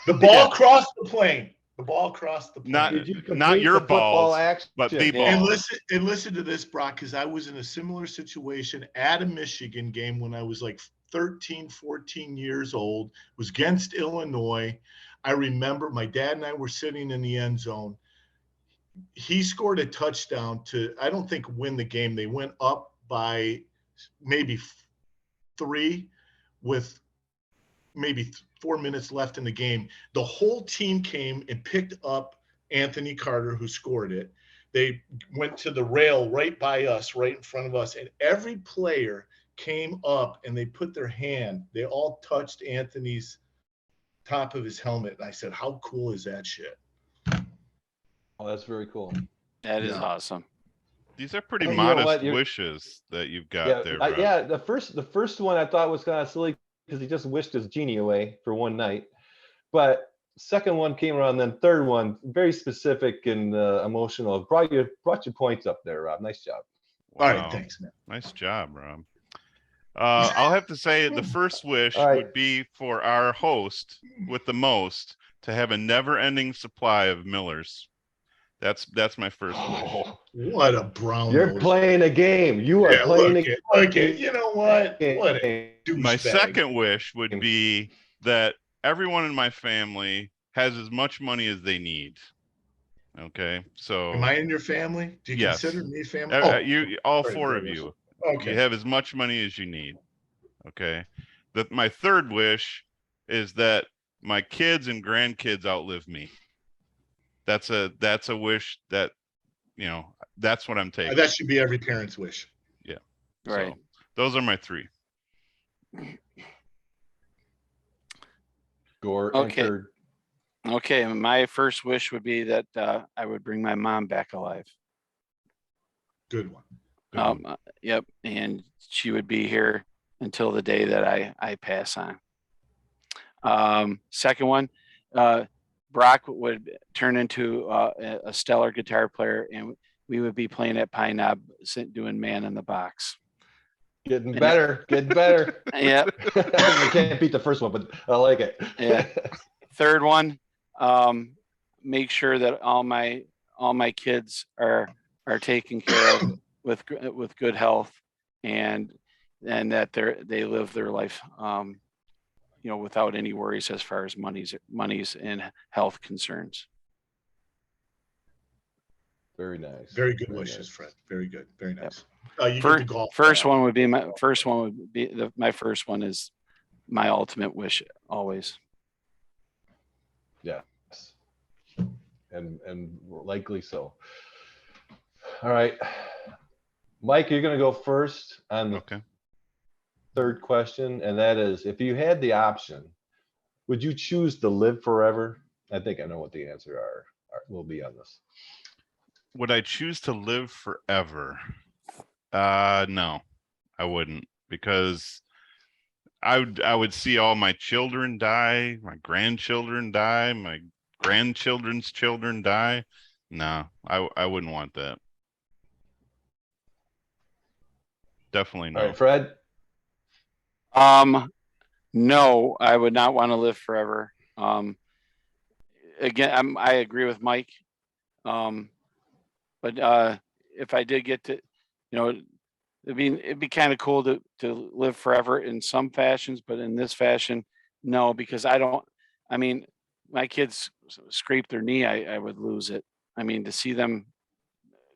S3: The ball crossed the plane. The ball crossed the plane.
S2: Not-
S4: Did you
S2: not
S4: complete
S2: your
S4: the football
S2: balls,
S4: action?
S2: but the
S1: Yeah.
S2: balls.
S3: And listen to this, Brock, because I was in a similar situation at a Michigan game when I was like 13, 14 years old. It was against Illinois. I remember my dad and I were sitting in the end zone. He scored a touchdown to, I don't think, win the game. They went up by maybe 3 with maybe 4 minutes left in the game. The whole team came and picked up Anthony Carter, who scored it. They went to the rail right by us, right in front of us, and every player came up and they put their hand. They all touched Anthony's top of his helmet. And I said, how cool is that shit?
S4: Oh, that's very cool.
S1: That is
S3: Yeah.
S1: awesome.
S2: These are pretty
S4: You know
S2: modest
S4: what,
S2: wishes that you've got there, Rob.
S4: Yeah. The first one I thought was kind of silly because he just wished his genie away for one night. But second one came around, then third one, very specific and emotional. Brought your points up there, Rob. Nice job.
S3: All
S2: Wow.
S3: right, thanks, man.
S2: Nice job, Rob. I'll have to say the first wish
S4: All right.
S2: would be for our host with the most to have a never-ending supply of Millers. That's my first wish.
S4: Oh,
S3: What a brown
S4: you're
S3: nose.
S4: playing a game. You are playing a game.
S3: Okay, you know what? What a
S2: My
S3: douchebag.
S2: second wish would be that everyone in my family has as much money as they need. Okay, so
S3: Am I in your family? Do you
S2: Yes.
S3: consider me family?
S2: you all
S3: sorry,
S2: 4 of
S3: Douglas.
S2: you.
S3: Okay.
S2: You have as much money as you need. Okay. My third wish is that my kids and grandkids outlive me. That's a wish that, that's what I'm taking.
S3: That should be every parent's wish.
S1: Right.
S2: So those are my 3.
S4: Gord
S1: Okay.
S4: entered.
S1: Okay. My first wish would be that I would bring my mom back alive.
S3: Good one.
S1: Yep. And she would be here until the day that I pass on. Second one, Brock would turn into a stellar guitar player, and we would be playing at Pine Knob, doing Man in the Box.
S4: Getting better.
S1: Yep.
S4: I can't beat the first one, but I like it.
S1: Yeah. Third one, make sure that all my kids are taken care of with good health, and and that they live their life, without any worries as far as monies and health concerns.
S4: Very nice.
S3: Very good
S4: Very
S3: wishes,
S4: nice.
S3: Fred. Very good. Very
S1: Yep.
S3: nice. You get
S1: First,
S3: the golf.
S1: first
S3: ball.
S1: one would be my first one is my ultimate wish always.
S4: Yes. And likely so. All right. Mike, you're going to go first on the
S2: Okay.
S4: third question, and that is, if you had the option, would you choose to live forever? I think I know what the answer will be on this.
S2: Would I choose to live forever? No, I wouldn't, because I would see all my children die, my grandchildren die, my grandchildren's children die. No, I wouldn't want that. Definitely
S4: All
S2: no.
S4: right, Fred.
S1: No, I would not want to live forever. Again, I agree with Mike. But if I did get to, it'd be kind of cool to live forever in some fashions, but in this fashion, no, because my kids scrape their knee, I would lose it. I mean, to see them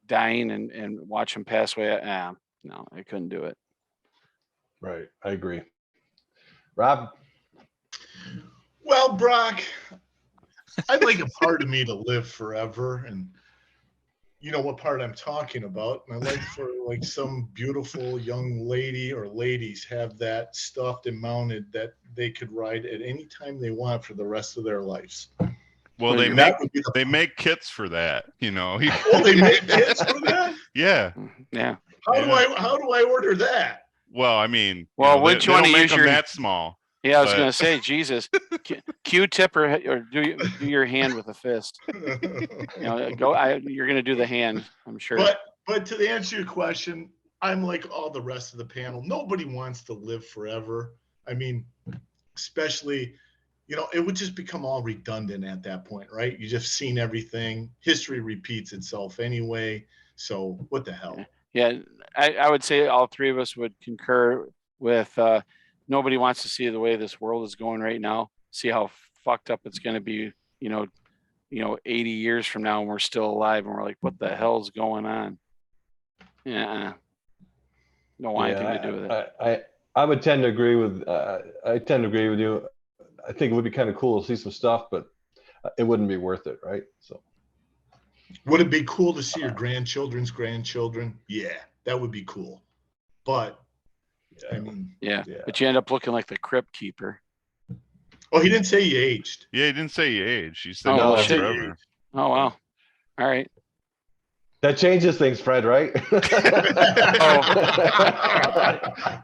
S1: dying and watch them pass away, no, I couldn't do it.
S4: Right, I agree. Rob.
S3: Well, Brock, I'd like a part of me to live forever, and you know what part I'm talking about. And I'd like for like some beautiful young lady or ladies have that stuffed and mounted that they could ride at any time they want for the rest of their lives.
S2: Well,
S1: Well,
S2: they
S1: and
S2: make kits for that,
S3: Oh, they make kits for that?
S2: Yeah.
S1: Yeah.
S3: How do I order that?
S2: Well, I mean,
S1: wouldn't
S2: they
S1: you want
S2: don't
S1: to
S2: make
S1: use
S2: them
S1: your
S2: that small.
S1: Yeah, I was
S2: but-
S1: gonna say, Jesus, Q-tip or do your hand with a fist. You're gonna do the hand, I'm sure.
S3: But to answer your question, I'm like all the rest of the panel. Nobody wants to live forever. I mean, especially, it would just become all redundant at that point, right? You just seen everything. History repeats itself anyway. So what the hell?
S1: Yeah, I would say all three of us would concur with nobody wants to see the way this world is going right now. See how fucked up it's going to be, 80 years from now, and we're still alive, and we're like, what the hell's going on? Yeah, don't want anything to do with it.
S4: I would tend to agree with. I tend to agree with you. I think it would be kind of cool to see some stuff, but it wouldn't be worth it, right? So.
S3: Would it be cool to see your grandchildren's grandchildren? Yeah, that would be cool. But I mean,
S1: yeah, but you end up looking like the crypt keeper.
S3: Oh, he didn't say he aged.
S2: Yeah, he didn't say he aged. He said
S1: Oh,
S2: he
S1: shit.
S2: lived forever.
S1: Oh, wow. All right.
S4: That changes things, Fred, right?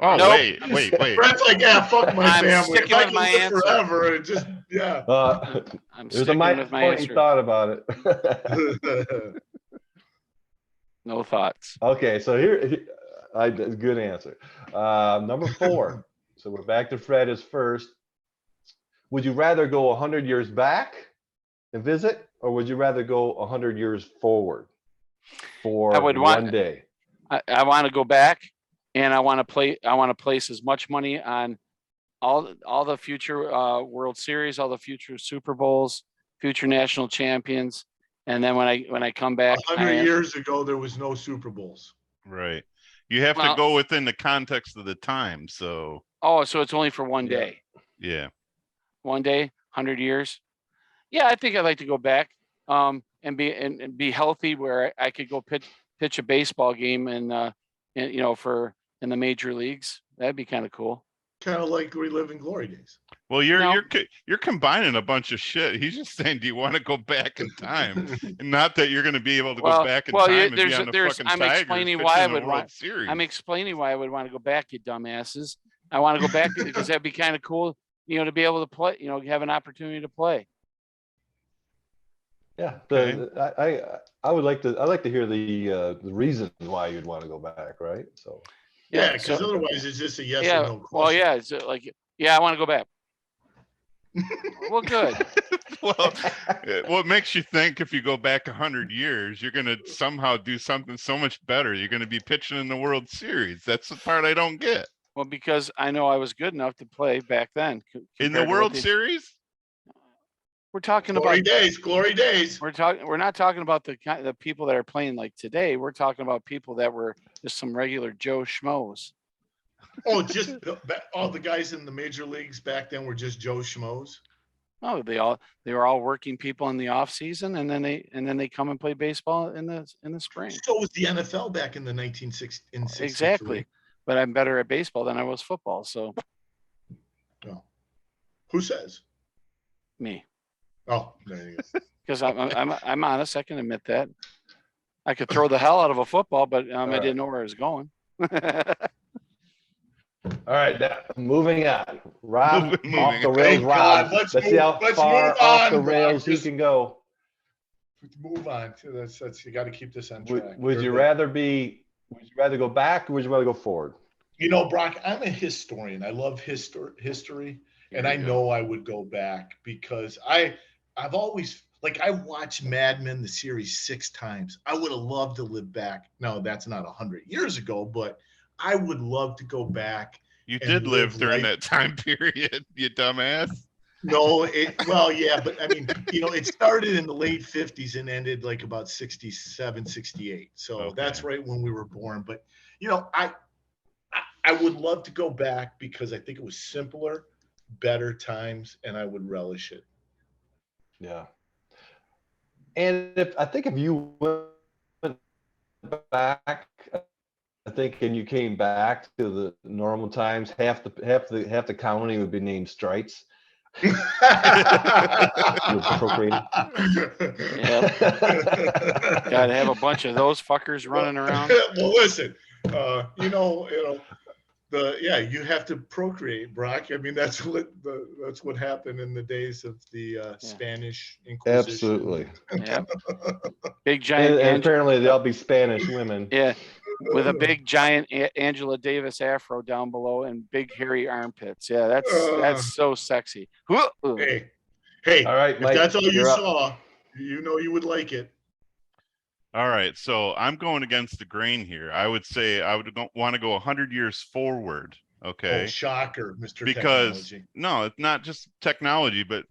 S2: Oh,
S1: Nope.
S2: wait.
S3: Fred's like, yeah, fuck my
S1: I'm
S3: family.
S1: sticking
S3: If I
S1: with
S3: can
S1: my
S3: live
S1: answer.
S3: forever, it just, yeah.
S1: I'm
S4: There's a
S1: sticking with my
S4: point you
S1: answer.
S4: thought about it.
S1: No thoughts.
S4: Okay, so good answer. Number 4. So we're back to Fred as first. Would you rather go 100 years back and visit, or would you rather go 100 years forward for one day?
S1: I want to go back, and I want to place as much money on all the future World Series, all the future Super Bowls, future national champions, and then when I come back,
S3: 100 years ago there was no Super Bowls.
S2: Right. You have to go within the context of the time. So.
S1: Oh, so it's only for one day.
S2: Yeah.
S1: One day, 100 years. Yeah, I think I'd like to go back and be healthy, where I could go pitch a baseball game in the major leagues. That'd be kind of cool.
S3: Kind of like reliving glory days.
S2: Well, you're combining a bunch of shit. He's just saying, do you want to go back in time? And not that you're going to be able to go back in time and be on the fucking
S1: I'm
S2: Tigers
S1: explaining why I would want.
S2: Series.
S1: I'm explaining why I would want to go back, you dumbasses. I want to go back because that'd be kind of cool, to be able to play, have an opportunity to play.
S4: Yeah, I would like to. I'd like to hear the reason why you'd want to go back, right? So.
S3: Yeah, because otherwise it's just a yes or no question.
S1: Well, yeah, it's like, I want to go back. Well, good.
S2: Well, what makes you think if you go back 100 years, you're going to somehow do something so much better? You're going to be pitching in the World Series. That's the part I don't get.
S1: Well, because I know I was good enough to play back then.
S2: In the World Series?
S1: We're talking
S3: Glory
S1: about
S3: days, glory days.
S1: We're not talking about the people that are playing like today. We're talking about people that were just some regular Joe Schmoes.
S3: Oh, just all the guys in the major leagues back then were just Joe Schmoes.
S1: Oh, they were all working people in the off season, and then they come and play baseball in the spring.
S3: So was the NFL back in the 1960s.
S1: Exactly, but I'm better at baseball than I was football. So,
S3: no. Who says?
S1: Me.
S3: Oh, there you go.
S1: Because I'm honest. I can admit that. I could throw the hell out of a football, but I didn't know where I was going.
S4: All right, now, moving on. Rob,
S2: Moving
S4: off the
S2: on.
S4: rails,
S3: Thank
S4: Rob.
S3: God.
S4: Let's see how
S3: let's
S4: far
S3: move
S4: off
S3: on,
S4: the
S3: Rob.
S4: rails he
S3: Just
S4: can go.
S3: move on. That's you got to keep this on track.
S4: Would you rather go back or would you rather go forward?
S3: You know, Brock, I'm a historian. I love history, and I know I would go back because I've always I watched Mad Men the series 6 times. I would have loved to live back. No, that's not 100 years ago, but I would love to go back.
S2: You did live during that time period, you dumbass.
S3: No, well, yeah, but I mean, it started in the late 50s and ended about 67, 68. So that's right when we were born. But, I would love to go back because I think it was simpler, better times, and I would relish it.
S4: Yeah. And if you went back, and you came back to the normal times, half the colony would be named Strites.
S1: Yep. Gotta have a bunch of those fuckers running around.
S3: Well, listen, you have to procreate, Brock. I mean, that's what happened in the days of the Spanish Inquisition.
S4: Absolutely.
S1: Yep. Big giant.
S4: And apparently they'll be Spanish women.
S1: Yeah. With a big giant Angela Davis afro down below and big hairy armpits. Yeah, that's so sexy.
S3: Hey,
S4: all right, Mike,
S3: if that's all you saw, you would like it.
S2: All right, so I'm going against the grain here. I would say I would want to go 100 years forward. Okay.
S3: Oh, shocker, Mr.
S2: Because
S3: Technology.
S2: no, it's not just technology, but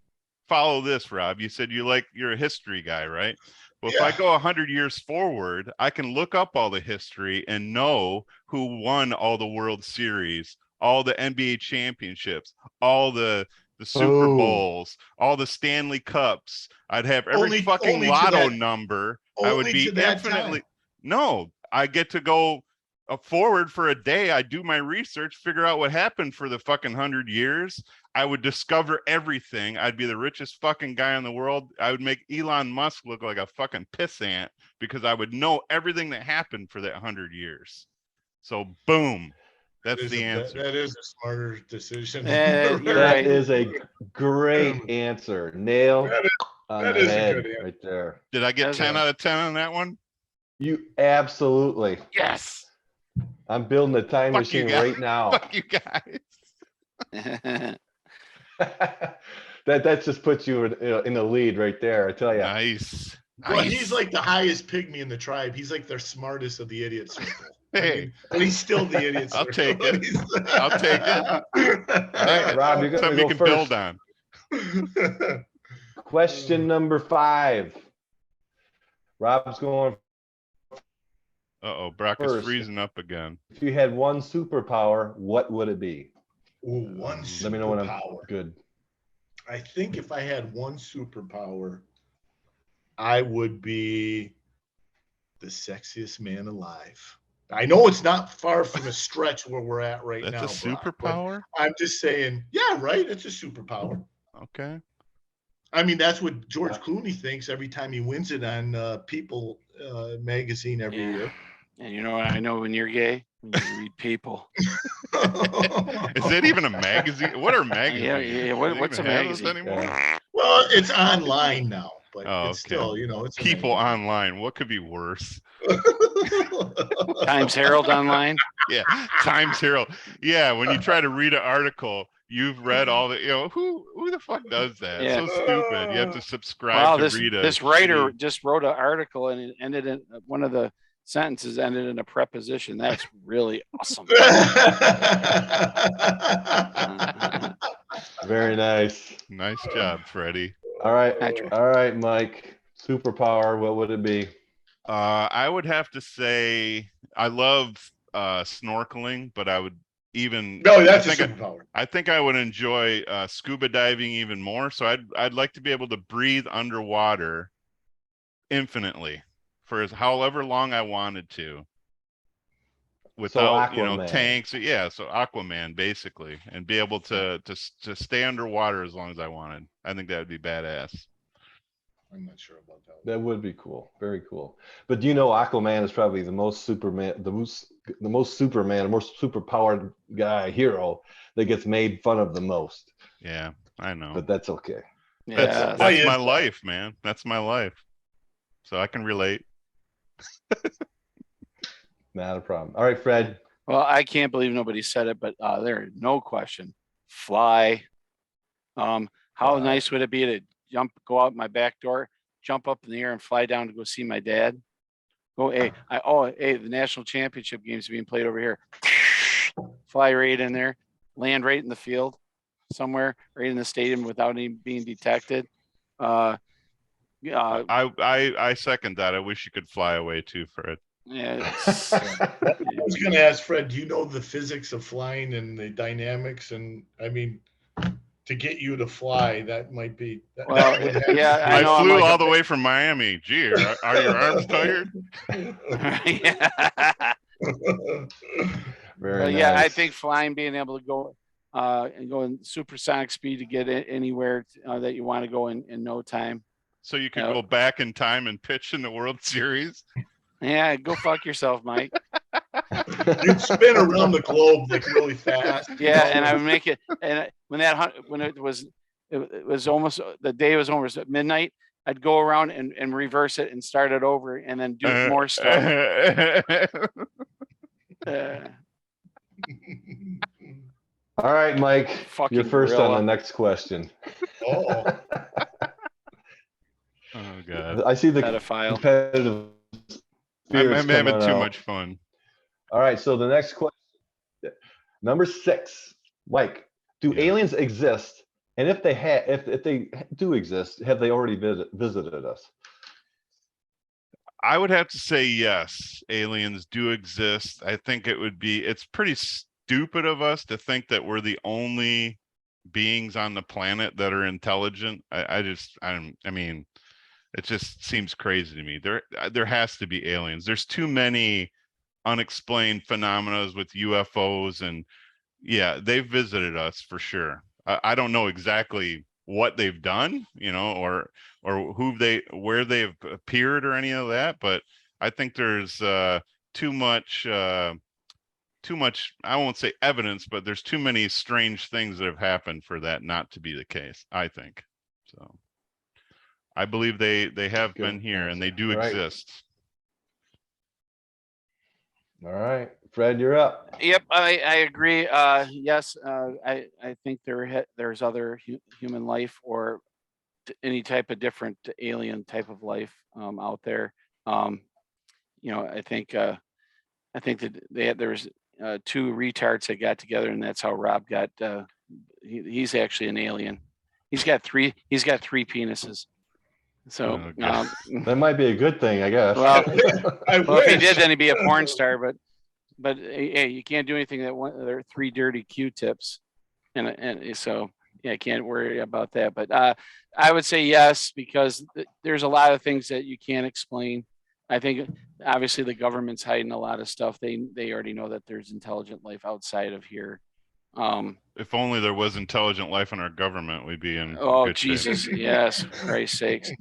S2: follow this, Rob. You said you're a history guy, right? Well, if I go 100 years forward, I can look up all the history and know who won all the World Series, all the NBA championships, all the Super Bowls, all the Stanley Cups. I'd have every fucking lotto number. I would be infinitely. No, I get to go forward for a day. I do my research, figure out what happened for the fucking 100 years. I would discover everything. I'd be the richest fucking guy in the world. I would make Elon Musk look like a fucking pissant because I would know everything that happened for that 100 years. So boom. That's the answer.
S3: That is a smarter decision.
S4: That is a great answer. Nail on the head right there.
S2: Did I get 10 out of 10 on that one?
S4: You absolutely.
S2: Yes.
S4: I'm building a time machine right now.
S2: Fuck you guys.
S4: that just puts you in the lead right there. I tell you.
S2: Nice.
S3: Well, he's like the highest pygmy in the tribe. He's like the smartest of the idiot circle.
S2: Hey,
S3: but he's still the idiot circle.
S2: I'll take it. I'll take it.
S4: All right, Rob, you're going to go
S2: can
S4: first.
S2: Build on.
S4: Question number 5. Rob's going.
S2: Brock is freezing up again.
S4: If you had one superpower, what would it be?
S3: Ooh, one superpower.
S4: Let me know when I'm good.
S3: I think if I had one superpower, I would be the sexiest man alive. I know it's not far from a stretch where we're at right now.
S2: That's a superpower?
S3: I'm just saying, yeah, right. It's a superpower.
S2: Okay.
S3: I mean, that's what George Clooney thinks every time he wins it on People magazine every year.
S1: And I know when you're gay, when you read People.
S2: Is it even a magazine? What are magazines?
S1: Yeah. What's a magazine
S2: anymore?
S3: Well, it's online now, but it's still, it's
S2: People online. What could be worse?
S1: Times Herald online.
S2: Yeah, Times Herald. Yeah, when you try to read an article, you've read all the. Who the fuck does that?
S1: Yeah.
S2: So stupid. You have to subscribe to read it.
S1: This writer just wrote an article and it ended in one of the sentences ended in a preposition. That's really awesome.
S4: Very nice.
S2: Nice job, Freddie.
S4: All right.
S1: I try.
S4: All right, Mike. Superpower, what would it be?
S2: I would have to say I love snorkeling, but I would even
S3: No, that's
S2: I
S3: a
S2: think
S3: superpower.
S2: I think I would enjoy scuba diving even more. So I'd like to be able to breathe underwater infinitely for however long I wanted to, without
S4: Aquaman.
S2: tanks. Yeah, so Aquaman basically, and be able to stay underwater as long as I wanted. I think that would be badass.
S3: I'm not sure about that.
S4: That would be cool. Very cool. But do you know Aquaman is probably the most Superman, the most superpowered hero that gets made fun of the most.
S2: Yeah, I know.
S4: But that's okay.
S1: Yeah.
S2: That's my life, man. That's my life. So I can relate.
S4: Not a problem. All right, Fred.
S1: Well, I can't believe nobody said it, but there, no question. Fly. How
S4: Fly.
S1: nice would it be to go out my back door, jump up in the air and fly down to go see my dad? The national championship games being played over here. Fly right in there, land right in the field somewhere, right in the stadium without even being detected.
S2: I second that. I wish you could fly away too, Fred.
S1: Yeah.
S3: I was going to ask Fred, do you know the physics of flying and the dynamics? And I mean, to get you to fly, that might be.
S1: Well, yeah, I know.
S2: I flew
S1: I'm like
S2: all the way from Miami. Gee, are your arms tired?
S4: Very nice.
S1: Yeah, I think flying, being able to go and go in supersonic speed to get anywhere that you want to go in no time.
S2: So you could go back in time and pitch in the World Series.
S1: Yeah, go fuck yourself, Mike.
S3: You'd spin around the globe like really fast.
S1: Yeah, and I would make it. And when it was almost, the day was almost at midnight, I'd go around and reverse it and start it over and then do more stuff.
S4: All right, Mike.
S1: Fucking
S4: you're first
S1: gorilla.
S4: on the next question.
S3: Oh
S2: God!
S4: I see the
S1: pedophile.
S4: Competitive.
S2: I'm having too much fun.
S4: All right, so the next question, number 6, Mike. Do aliens exist? And if they do exist, have they already visited us?
S2: I would have to say yes. Aliens do exist. I think it's pretty stupid of us to think that we're the only beings on the planet that are intelligent. I mean, it just seems crazy to me. There has to be aliens. There's too many unexplained phenomena with UFOs, and yeah, they've visited us for sure. I don't know exactly what they've done, or where they've appeared or any of that, but I think there's too much, I won't say evidence, but there's too many strange things that have happened for that not to be the case, I think. So I believe they have been here and they do exist.
S4: All right, Fred, you're up.
S1: Yep, I agree. Yes, I think there's other human life or any type of different alien type of life out there. I think that there's 2 retards that got together, and that's how Rob got. He's actually an alien. He's got 3 penises. So
S4: that might be a good thing, I guess.
S1: Well, if he did, then he'd be a porn star. But hey, you can't do anything there are 3 dirty Q-tips, and so yeah, I can't worry about that. But I would say yes, because there's a lot of things that you can't explain. I think obviously the government's hiding a lot of stuff. They already know that there's intelligent life outside of here.
S2: If only there was intelligent life in our government, we'd be in good
S1: Jesus,
S2: shape.
S1: yes, for Christ's sakes.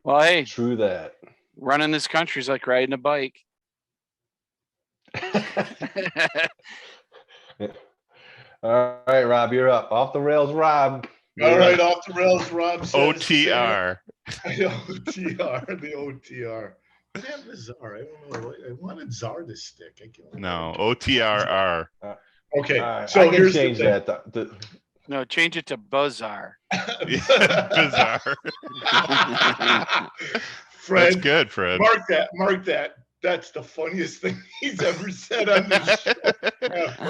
S1: Well, hey,
S4: true that.
S1: Running this country is like riding a bike.
S4: All right, Rob, you're up. Off the rails, Rob.
S3: All right, off the rails, Rob.
S2: OTR.
S3: OTR, the OTR. Damn bizarre. I don't know. I wanted Czar to stick.
S2: No, OTRR.
S3: Okay,
S4: so here's change that.
S1: No, change it to Bizarre.
S2: Bizarre.
S3: Fred,
S2: that's good, Fred.
S3: Mark that. That's the funniest thing he's ever said on this show.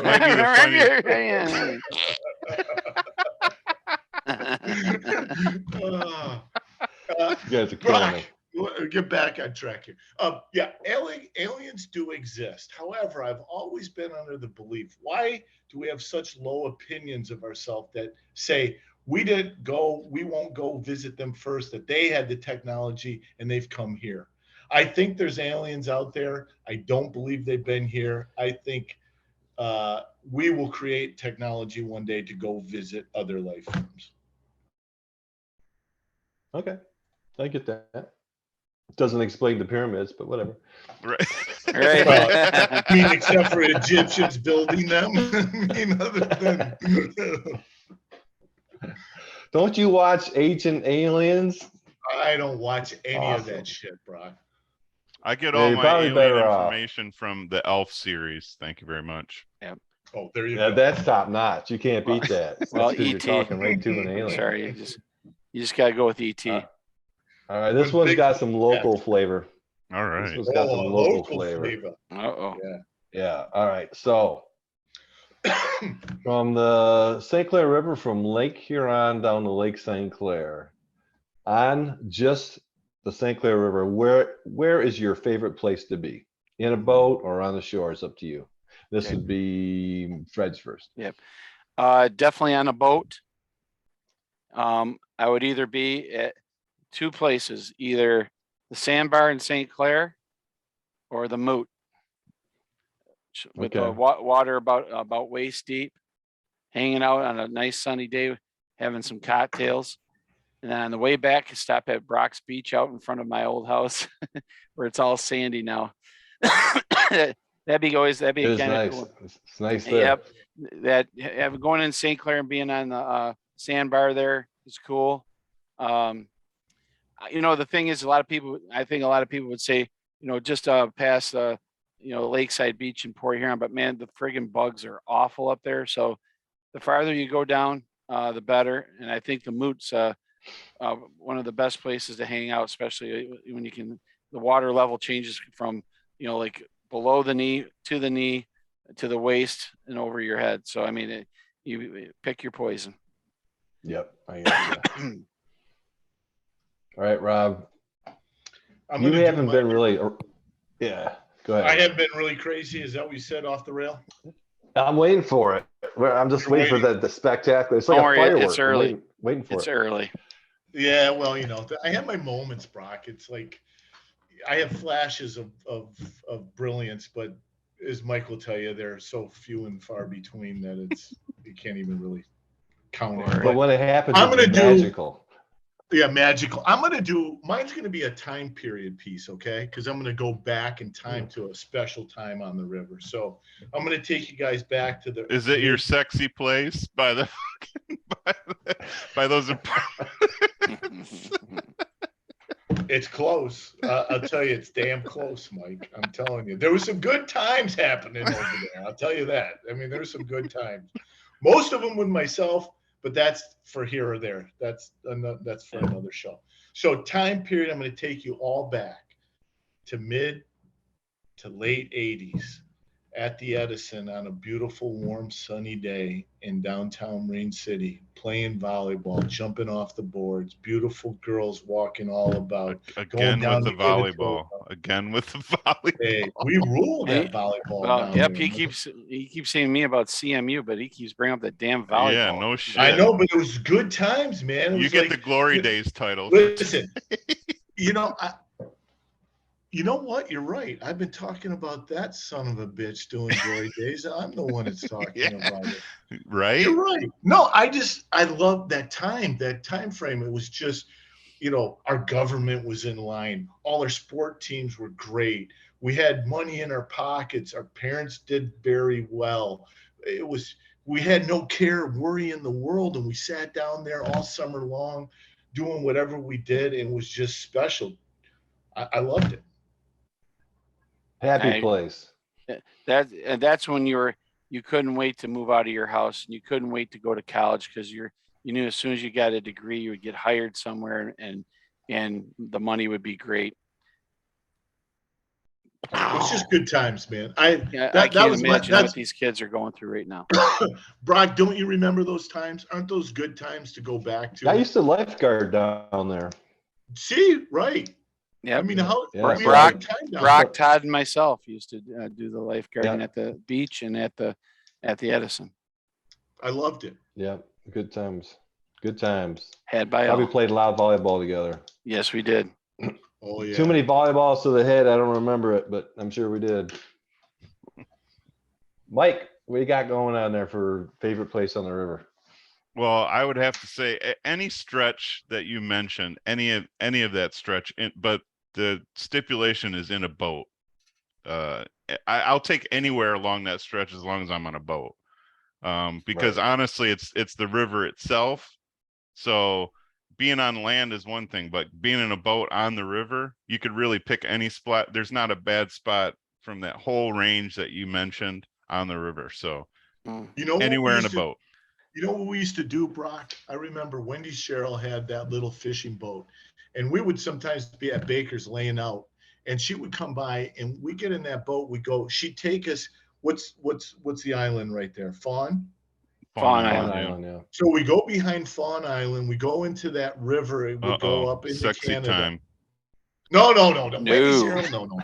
S2: Might be the
S3: funniest.
S4: You guys are killing
S3: Brock,
S4: me.
S3: get back on track here. Yeah, aliens do exist. However, I've always been under the belief, why do we have such low opinions of ourselves that say we won't go visit them first, that they had the technology and they've come here? I think there's aliens out there. I don't believe they've been here. I think we will create technology one day to go visit other life forms.
S4: Okay, I get that. Doesn't explain the pyramids, but whatever.
S2: Right.
S1: Right.
S3: I mean, except for Egyptians building them. I mean, other than
S4: Don't you watch Ancient Aliens?
S3: I don't watch any of
S4: Awesome.
S3: that shit, Brock.
S2: I get
S4: Yeah,
S2: all
S4: you're
S2: my
S4: probably
S2: alien
S4: better off.
S2: information from the Elf series. Thank you very much.
S3: Oh, there you
S4: Yeah,
S3: go.
S4: that's top notch. You can't beat that. That's
S1: Well,
S4: because you're
S1: ET.
S4: talking right to an alien.
S1: Sorry, you just gotta go with ET.
S4: All right, this one's got some local flavor.
S2: All
S4: This
S2: right.
S4: one's got some
S3: a
S4: local flavor.
S1: Uh-oh.
S4: Yeah. All right. So from the St. Clair River, from Lake Huron down to Lake St. Clair, on just the St. Clair River, where is your favorite place to be? In a boat or on the shore? It's up to you. This
S1: Okay.
S4: would be Fred's first.
S1: Definitely on a boat. I would either be at two places, either the Sandbar in St. Clair or the Moot, with the
S4: Okay.
S1: water about waist deep, hanging out on a nice sunny day, having some cocktails. And then on the way back, I stop at Brock's Beach out in front of my old house where it's all sandy now. That'd be
S4: It is
S1: kind of
S4: nice.
S1: cool.
S4: It's nice there.
S1: Yep. Going in St. Clair and being on the sandbar there is cool. The thing is, I think a lot of people would say, just past Lakeside Beach in Port Huron, but man, the friggin' bugs are awful up there. So the farther you go down, the better. And I think the Moot's one of the best places to hang out, especially when the water level changes from, like below the knee to the waist and over your head. So, I mean, you pick your poison.
S4: Yep. I got you. All right, Rob.
S3: I'm
S4: You
S3: gonna do
S4: haven't
S3: my-
S4: been really. Yeah. Go ahead.
S3: I have been really crazy. Is that what you said off the rail?
S4: I'm waiting for it. I'm just
S3: You're
S4: waiting for the spectacular. It's like
S1: Don't
S4: a
S1: worry,
S4: firework.
S1: it's early.
S4: Waiting for
S1: It's
S4: it.
S1: early.
S3: Yeah, well, I have my moments, Brock. It's like I have flashes of brilliance, but as Mike will tell you, they're so few and far between that you can't even really count it.
S4: But when it happens,
S3: I'm
S4: it's
S3: gonna do-
S4: magical.
S3: Yeah, magical. Mine's going to be a time period piece, okay? Because I'm going to go back in time to a special time on the river. So I'm going to take you guys back to the.
S2: Is it your sexy place by the by those apartments?
S3: It's close. I'll tell you, it's damn close, Mike. I'm telling you, there was some good times happening over there. I'll tell you that. I mean, there's some good times. Most of them with myself, but that's for here or there. That's for another show. So time period, I'm going to take you all back to mid to late 80s at the Edison on a beautiful, warm, sunny day in downtown Marine City, playing volleyball, jumping off the boards, beautiful girls walking all about.
S2: Again
S3: down
S2: with the
S3: to give it to
S2: volleyball.
S3: her.
S2: Again with the volleyball.
S3: Hey, we ruled
S1: Hey,
S3: that volleyball
S1: Well,
S3: down
S1: yep.
S3: there.
S1: He keeps saying me about CMU, but he keeps bringing up that damn volleyball.
S2: Yeah, no shit.
S3: I know, but it was good times, man. It
S2: You
S3: was
S2: get
S3: like,
S2: the Glory Days title.
S3: Listen, you know what? You're right. I've been talking about that son of a bitch doing Glory Days. I'm the one that's talking
S2: Yeah.
S3: about it.
S2: Right?
S3: You're right. No, I love that time frame. It was just, our government was in line. All our sport teams were great. We had money in our pockets. Our parents did very well. We had no care, worry in the world. And we sat down there all summer long doing whatever we did. And it was just special. I loved it.
S4: Happy place.
S1: That's when you couldn't wait to move out of your house, and you couldn't wait to go to college because you knew as soon as you got a degree, you would get hired somewhere and the money would be great.
S3: It's just good times, man. I
S1: can't imagine what these kids are going through right now.
S3: Brock, don't you remember those times? Aren't those good times to go back to?
S4: I used to lifeguard down there.
S3: See, right.
S1: Yeah.
S3: I mean, how
S4: Yeah,
S3: we
S4: so
S3: had a good time down
S1: Brock,
S3: there.
S1: Todd, and myself used to do the lifeguarding
S4: Yeah.
S1: at the beach and at the Edison.
S3: I loved it.
S4: Yeah, good times. Good times.
S1: Had by
S4: Probably
S1: all.
S4: played a lot of volleyball together.
S1: Yes, we did.
S3: Oh yeah.
S4: Too many volleyballs to the head. I don't remember it, but I'm sure we did. Mike, what you got going on there for favorite place on the river?
S2: Well, I would have to say any stretch that you mentioned, any of that stretch, but the stipulation is in a boat. I'll take anywhere along that stretch as long as I'm on a boat. Because
S4: Right.
S2: honestly, it's the river itself. So being on land is one thing, but being in a boat on the river, you could really pick any spot. There's not a bad spot from that whole range that you mentioned on the river. So
S3: You know what we
S2: anywhere in a
S3: used to-
S2: boat.
S3: You know what we used to do, Brock? I remember Wendy Sherrill had that little fishing boat, and we would sometimes be at Baker's laying out, and she would come by, and we get in that boat. We go. She'd take us. What's the island right there? Fawn.
S1: Fawn
S4: Fawn
S1: Island.
S4: Island, yeah.
S3: So we go behind Fawn Island. We go into that river. And we go up into
S2: Sexy
S3: Canada.
S2: time.
S3: No.
S1: No.
S3: Wendy Sherrill, no.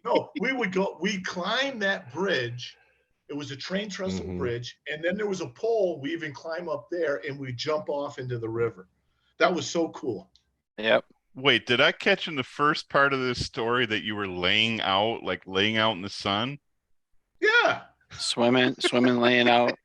S3: No, we would go. We climbed that bridge. It was a train trestle bridge, and then there was a pole. We even climb up there, and we jump off into the river. That was so cool.
S1: Yep.
S2: Wait, did I catch in the first part of this story that you were laying out in the sun?
S3: Yeah.
S1: Swimming, laying out.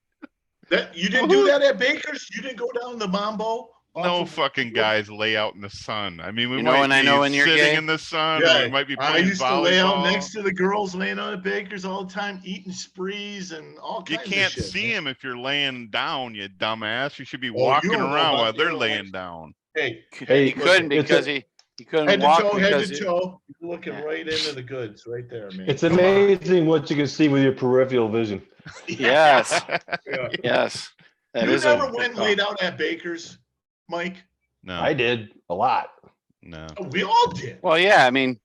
S3: That you didn't do that at Baker's? You didn't go down the Mambo?
S2: No fucking guys lay out in the sun. I mean, we
S1: You know
S2: might
S1: when
S2: be
S1: I know when you're
S2: sitting
S1: gay?
S2: in the sun, or
S3: Yeah,
S2: we might be
S3: I
S2: playing
S3: used to lay out
S2: volleyball.
S3: next to the girls laying out at Baker's all the time, eating sprees and all
S2: You
S3: kinds of
S2: can't
S3: shit.
S2: see them if you're laying down, you dumbass. You should be
S3: you
S2: walking
S3: don't know
S2: around
S3: about-
S2: while
S3: you
S2: they're
S3: don't
S2: laying down.
S3: Hey,
S1: He couldn't
S4: it's
S1: because he couldn't walk
S3: head
S1: because
S3: to toe, you're looking
S1: Yeah.
S3: right into the goods right there, man.
S4: It's
S3: Come on.
S4: amazing what you can see with your peripheral vision.
S1: Yes.
S3: Yeah.
S1: Yes. That
S3: You
S1: is
S3: never
S1: a
S3: went and laid out at Baker's, Mike?
S2: No,
S4: I did a lot.
S2: no.
S3: Oh, we all did.
S1: Well, yeah. I mean,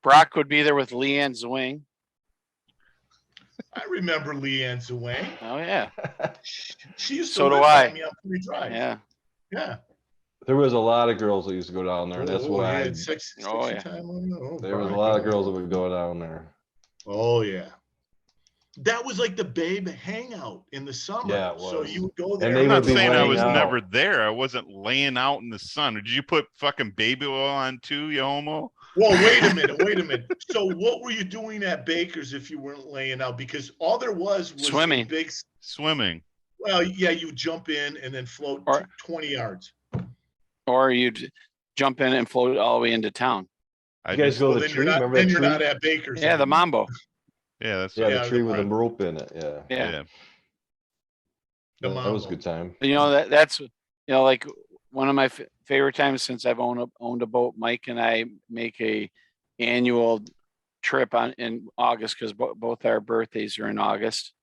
S1: Brock would be there with Leanne Zwing.
S3: I remember Leanne Zwang.
S1: Oh yeah.
S3: She used to
S1: So do
S3: live
S1: I.
S3: by me on Free Drive.
S1: Yeah.
S3: Yeah.
S4: There was a lot of girls that used to go down there. That's
S3: Oh,
S4: why
S3: he had sexy
S1: Oh, yeah.
S3: time on there. Oh,
S4: there was a
S3: Brian,
S4: lot of
S3: yeah.
S4: girls that would go down there.
S3: Oh yeah. That was like the babe hangout in the summer.
S4: Yeah, it
S3: So
S4: was.
S3: you would go there.
S4: And they
S2: I'm not
S4: would be
S2: saying I
S4: laying
S2: was
S4: out.
S2: never there. I wasn't laying out in the sun. Did you put fucking baby oil on too, you homo?
S3: Well, wait a minute. So what were you doing at Baker's if you weren't laying out? Because all there was
S1: Swimming.
S3: a big.
S2: Swimming.
S3: Well, yeah, you jump in and then float
S1: Or-
S3: 20 yards.
S1: Or you'd jump in and float all the way into town.
S2: I
S4: You guys
S2: just,
S4: go to
S3: Well,
S4: the
S3: then
S4: tree?
S3: you're not,
S4: Remember
S3: then
S4: that
S3: you're
S4: tree?
S3: not at Baker's.
S1: Yeah, the
S3: anymore.
S1: Mambo.
S2: yeah, that's
S4: Yeah,
S3: Yeah,
S4: the tree
S3: the
S4: with the
S3: Mambo.
S4: rope in it. Yeah.
S1: Yeah.
S3: The
S4: That was a
S3: Mambo.
S4: good time.
S1: You know that's like one of my favorite times since I've owned a boat. Mike and I make a annual trip in August because both our birthdays are in August,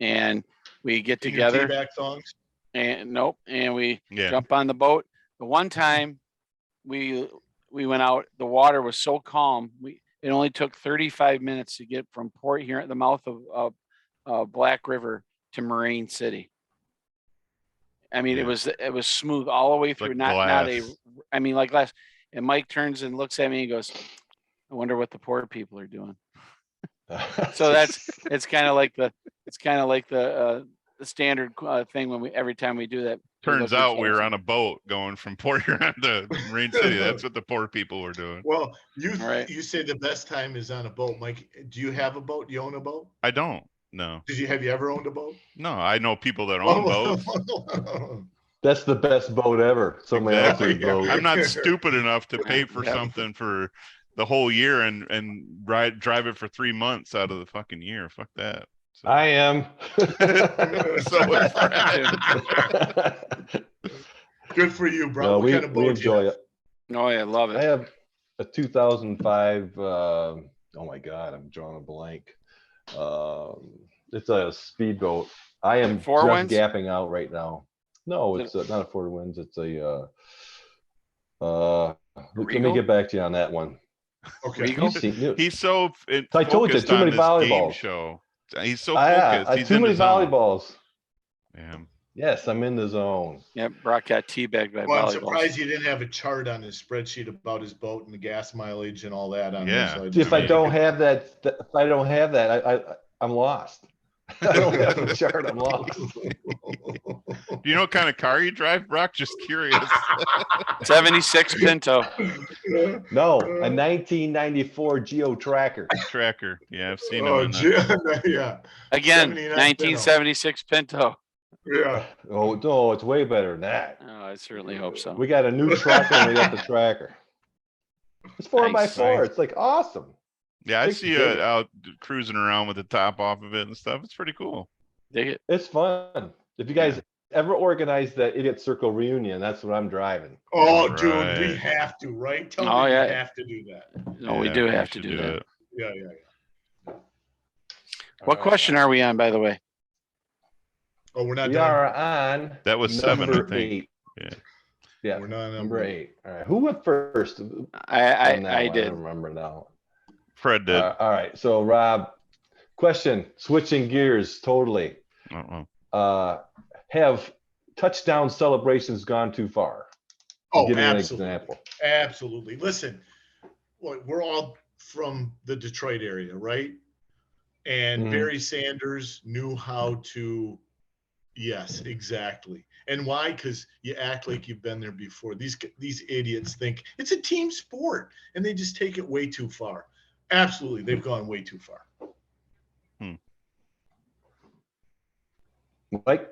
S1: and we get
S3: In your
S1: together
S3: teabag thongs.
S1: and we
S2: yeah.
S1: jump on the boat. The one time we went out, the water was so calm. It only took 35 minutes to get from port here at the mouth of Black River to Marine City. I mean,
S2: Yeah.
S1: it was smooth all the way through.
S2: Like
S1: not
S2: glass.
S1: I mean, like glass. And Mike turns and looks at me and goes, "I wonder what the poor people are doing." So it's kind of like the standard thing when every time we do that.
S2: Turns out we were on a boat going from Port Huron to Marine City. That's what the poor people were doing.
S3: Well, you
S1: Right.
S3: you say the best time is on a boat, Mike. Do you have a boat? Do you own a boat?
S2: I don't. No.
S3: Have you ever owned a boat?
S2: No, I know people that own boats.
S4: That's the best boat ever. Somebody
S2: Exactly.
S4: else's boat.
S2: I'm not stupid enough to pay for
S1: Yeah.
S2: something for the whole year and drive it for 3 months out of the fucking year. Fuck that. So,
S4: I am.
S2: so is Brad.
S3: Good for you, bro.
S4: No,
S3: What
S4: we
S3: kind of boat do you
S4: enjoy
S3: have?
S4: it.
S1: No, I love
S4: I
S1: it.
S4: have a 2005. Oh my God, I'm drawing a blank. It's a speedboat. I am
S1: Four
S4: just
S1: winds?
S4: gapping out right now. No,
S1: Is
S4: it's not a Four Winds. It's a. Let me
S1: Regal?
S4: get back to you on that one.
S3: Okay.
S1: Regal?
S4: You've seen,
S2: He's so
S4: I told you,
S2: focused
S4: too
S2: on
S4: many
S2: this game
S4: volleyballs.
S2: show. He's so
S4: yeah,
S2: focused. He's
S4: too
S2: in
S4: many
S2: the zone.
S4: volleyballs.
S2: Yeah.
S4: Yes, I'm in the zone.
S1: Yep, Brock got teabagged by
S3: Well, I'm
S1: volleyballs.
S3: surprised he didn't have a chart on his spreadsheet about his boat and the gas mileage and all that on
S2: Yeah.
S3: there. So
S4: If I don't have that, I'm lost. I don't have a chart. I'm lost.
S2: Do you know what kind of car you drive, Brock? Just curious.
S1: 76 Pinto.
S4: No, a 1994 Geo Tracker.
S2: Tracker. Yeah, I've seen him
S3: Oh,
S2: in that.
S3: yeah.
S1: Again,
S3: 79 Pinto.
S1: 1976 Pinto.
S3: Yeah.
S4: Oh no, it's way better than that.
S1: Oh, I certainly hope so.
S4: We got a new truck and we got the tracker. It's 4x4.
S1: Nice.
S4: It's like awesome.
S2: Yeah, I
S4: Big
S2: see
S4: dig.
S2: out cruising around with the top off of it and stuff. It's pretty cool.
S1: Dig it.
S4: It's fun. If you guys ever organize that Idiot Circle reunion, that's what I'm driving.
S3: Oh,
S2: All
S3: dude, we
S2: right.
S3: have to, right? Tell
S1: Oh,
S3: me
S1: yeah.
S3: we have to do that.
S1: No, we
S2: Yeah,
S1: do have to
S2: should
S1: do that.
S2: it.
S3: Yeah.
S1: What question are we on, by the way?
S3: Oh, we're not
S4: We
S3: done.
S4: are on
S2: That was 7, I
S4: number
S2: think.
S4: 8. Yeah,
S3: We're not on
S4: number 8. All right, who went first?
S1: I
S4: on that
S1: I
S4: one?
S1: did.
S4: don't remember now.
S2: Fred did.
S4: All right, so Rob, question, switching gears totally. Have touchdown celebrations gone too far?
S3: Oh,
S4: Give me an
S3: absolutely.
S4: example.
S3: Absolutely. Listen, we're all from the Detroit area, right? And
S4: Mhm.
S3: Barry Sanders knew how to, yes, exactly. And why? Because you act like you've been there before. These idiots think it's a team sport, and they just take it way too far. Absolutely, they've gone way too far.
S4: Mike?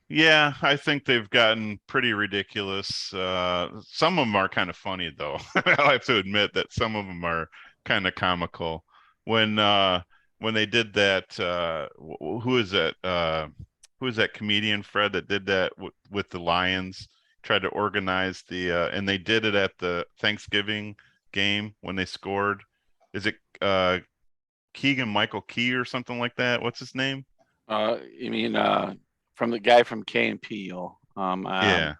S2: Yeah, I think they've gotten pretty ridiculous. Some of them are kind of funny, though. I have to admit that some of them are kind of comical. When they did that, who is that? Who is that comedian, Fred, that did that with the Lions? Tried to organize and they did it at the Thanksgiving game when they scored. Is it Keegan Michael Key or something like that? What's his name?
S1: You mean from the guy from K&P?
S2: Yeah.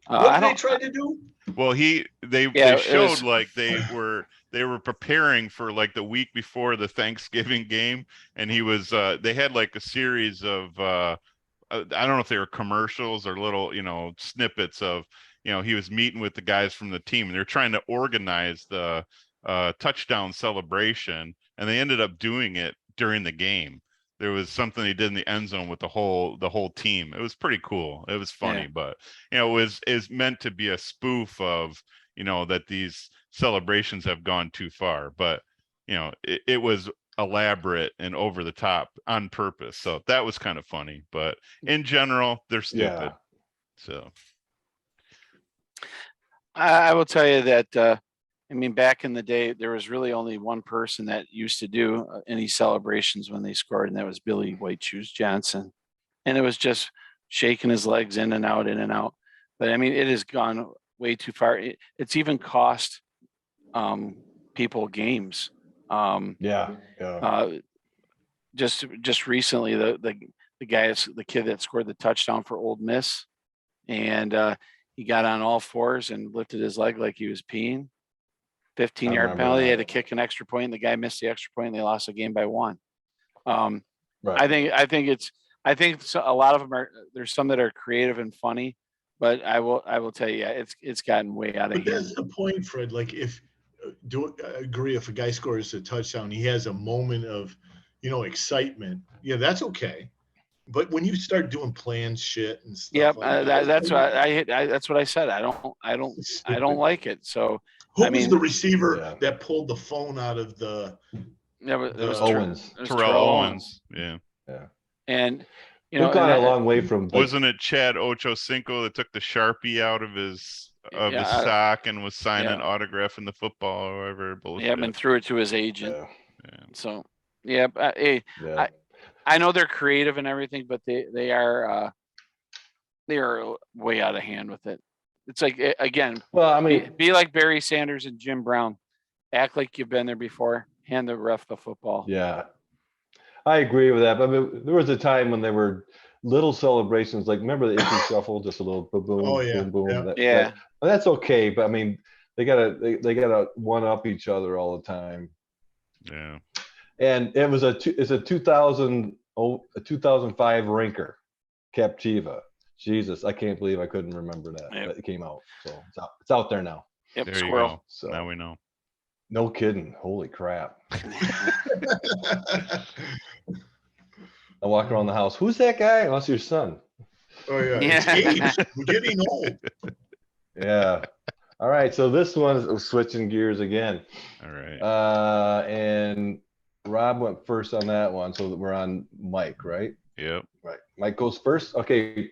S3: What did they try to do?
S2: Well, they showed like they were preparing for like the week before the Thanksgiving game, and he was they had like a series of I don't know if they were commercials or little snippets of he was meeting with the guys from the team, and they're trying to organize the touchdown celebration, and they ended up doing it during the game. There was something he did in the end zone with the whole team. It was pretty cool. It was funny, but it is meant to be a spoof of that these celebrations have gone too far. But it was elaborate and over the top on purpose. So that was kind of funny. But in general, they're stupid.
S4: Yeah.
S2: So
S1: I will tell you that. I mean, back in the day, there was really only one person that used to do any celebrations when they scored, and that was Billy White Shoes Johnson. And it was just shaking his legs in and out, in and out. But I mean, it has gone way too far. It's even cost people games. Just recently, the kid that scored the touchdown for Ole Miss, and he got on all fours and lifted his leg like he was peeing. 15-yard penalty. They had to kick an extra point, and the guy missed the extra point, and they lost the game by 1.
S4: Right.
S1: I think a lot of them are. There's some that are creative and funny, but I will tell you, it's gotten way out of hand.
S3: But that's the point, Fred. Like, I agree, if a guy scores a touchdown, he has a moment of excitement. Yeah, that's okay. But when you start doing planned shit and stuff,
S1: that's what I said. I don't like it. So
S3: who was the receiver that pulled the phone out of the?
S1: It was
S4: Owens.
S2: Terrell Owens. Yeah.
S1: And
S4: we've gone a long way from.
S2: Wasn't it Chad Ochocinco that took the Sharpie out of his sock and was signing autograph in the football or whatever? Bullshit.
S1: And threw it to his agent. So I know they're creative and everything, but they are way out of hand with it. It's like, again,
S4: well, I mean,
S1: be like Barry Sanders and Jim Brown. Act like you've been there before. Hand the ref the football.
S4: Yeah, I agree with that. But I mean, there was a time when there were little celebrations, like remember the Icky Shuffle, just a little boom, boom, boom, boom.
S1: Yeah.
S4: That's okay. But I mean, they gotta one up each other all the time.
S2: Yeah.
S4: And it was it's a 2005 Rinker, Captiva. Jesus, I can't believe I couldn't remember that.
S1: Yep.
S4: That it came out. So it's out there now.
S1: Yep,
S2: There you
S1: squirrel.
S2: go.
S4: So
S2: Now we know.
S4: no kidding. Holy crap. I walk around the house. Who's that guy? Oh, that's your son.
S3: Oh yeah,
S1: Yeah.
S3: it's age. We're getting old.
S4: Yeah. All right. So this one is switching gears again.
S2: All right.
S4: And Rob went first on that one. So we're on Mike, right?
S2: Yep.
S4: Right. Mike goes first. Okay.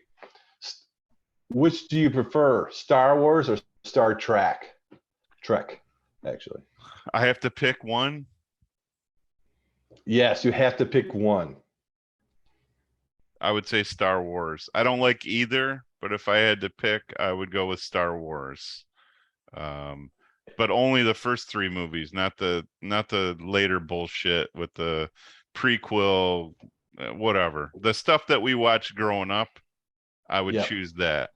S4: Which do you prefer, Star Wars or Star Trek? Trek, actually.
S2: I have to pick one.
S4: Yes, you have to pick one.
S2: I would say Star Wars. I don't like either, but if I had to pick, I would go with Star Wars. But only the first three movies, not the later bullshit with the prequel, whatever. The stuff that we watched growing up, I would choose that.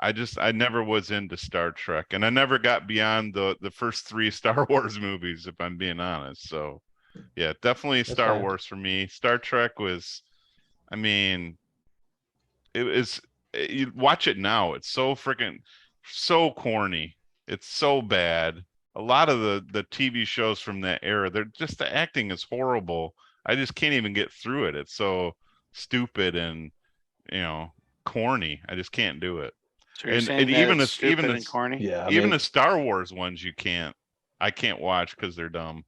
S2: I never was into Star Trek, and I never got beyond the first three Star Wars movies, if I'm being honest. So yeah, definitely Star Wars for me. Star Trek was, I mean, it is, you watch it now, it's so freaking so corny. It's so bad. A lot of the TV shows from that era, they're just, the acting is horrible. I just can't even get through it. It's so stupid and, corny. I just can't do it.
S1: So you're saying that
S2: even
S1: it's stupid and corny?
S4: Yeah.
S2: The Star Wars ones I can't watch because they're dumb.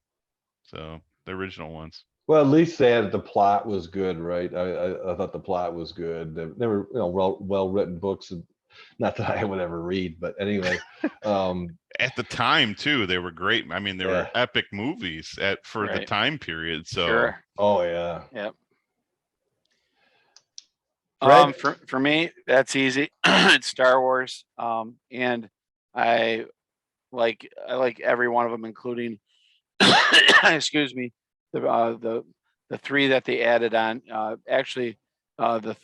S2: So the original ones.
S4: Well, at least they had the plot was good, right? I thought the plot was good. They were well written books. Not that I would ever read, but anyway.
S2: At the time too, they were great. I mean, they were epic movies for the time period. So
S1: sure.
S4: Oh yeah.
S1: Yep.
S4: Fred?
S1: For me, that's easy. It's Star Wars. And I like every one of them, including excuse me, the three that they added on. Actually, the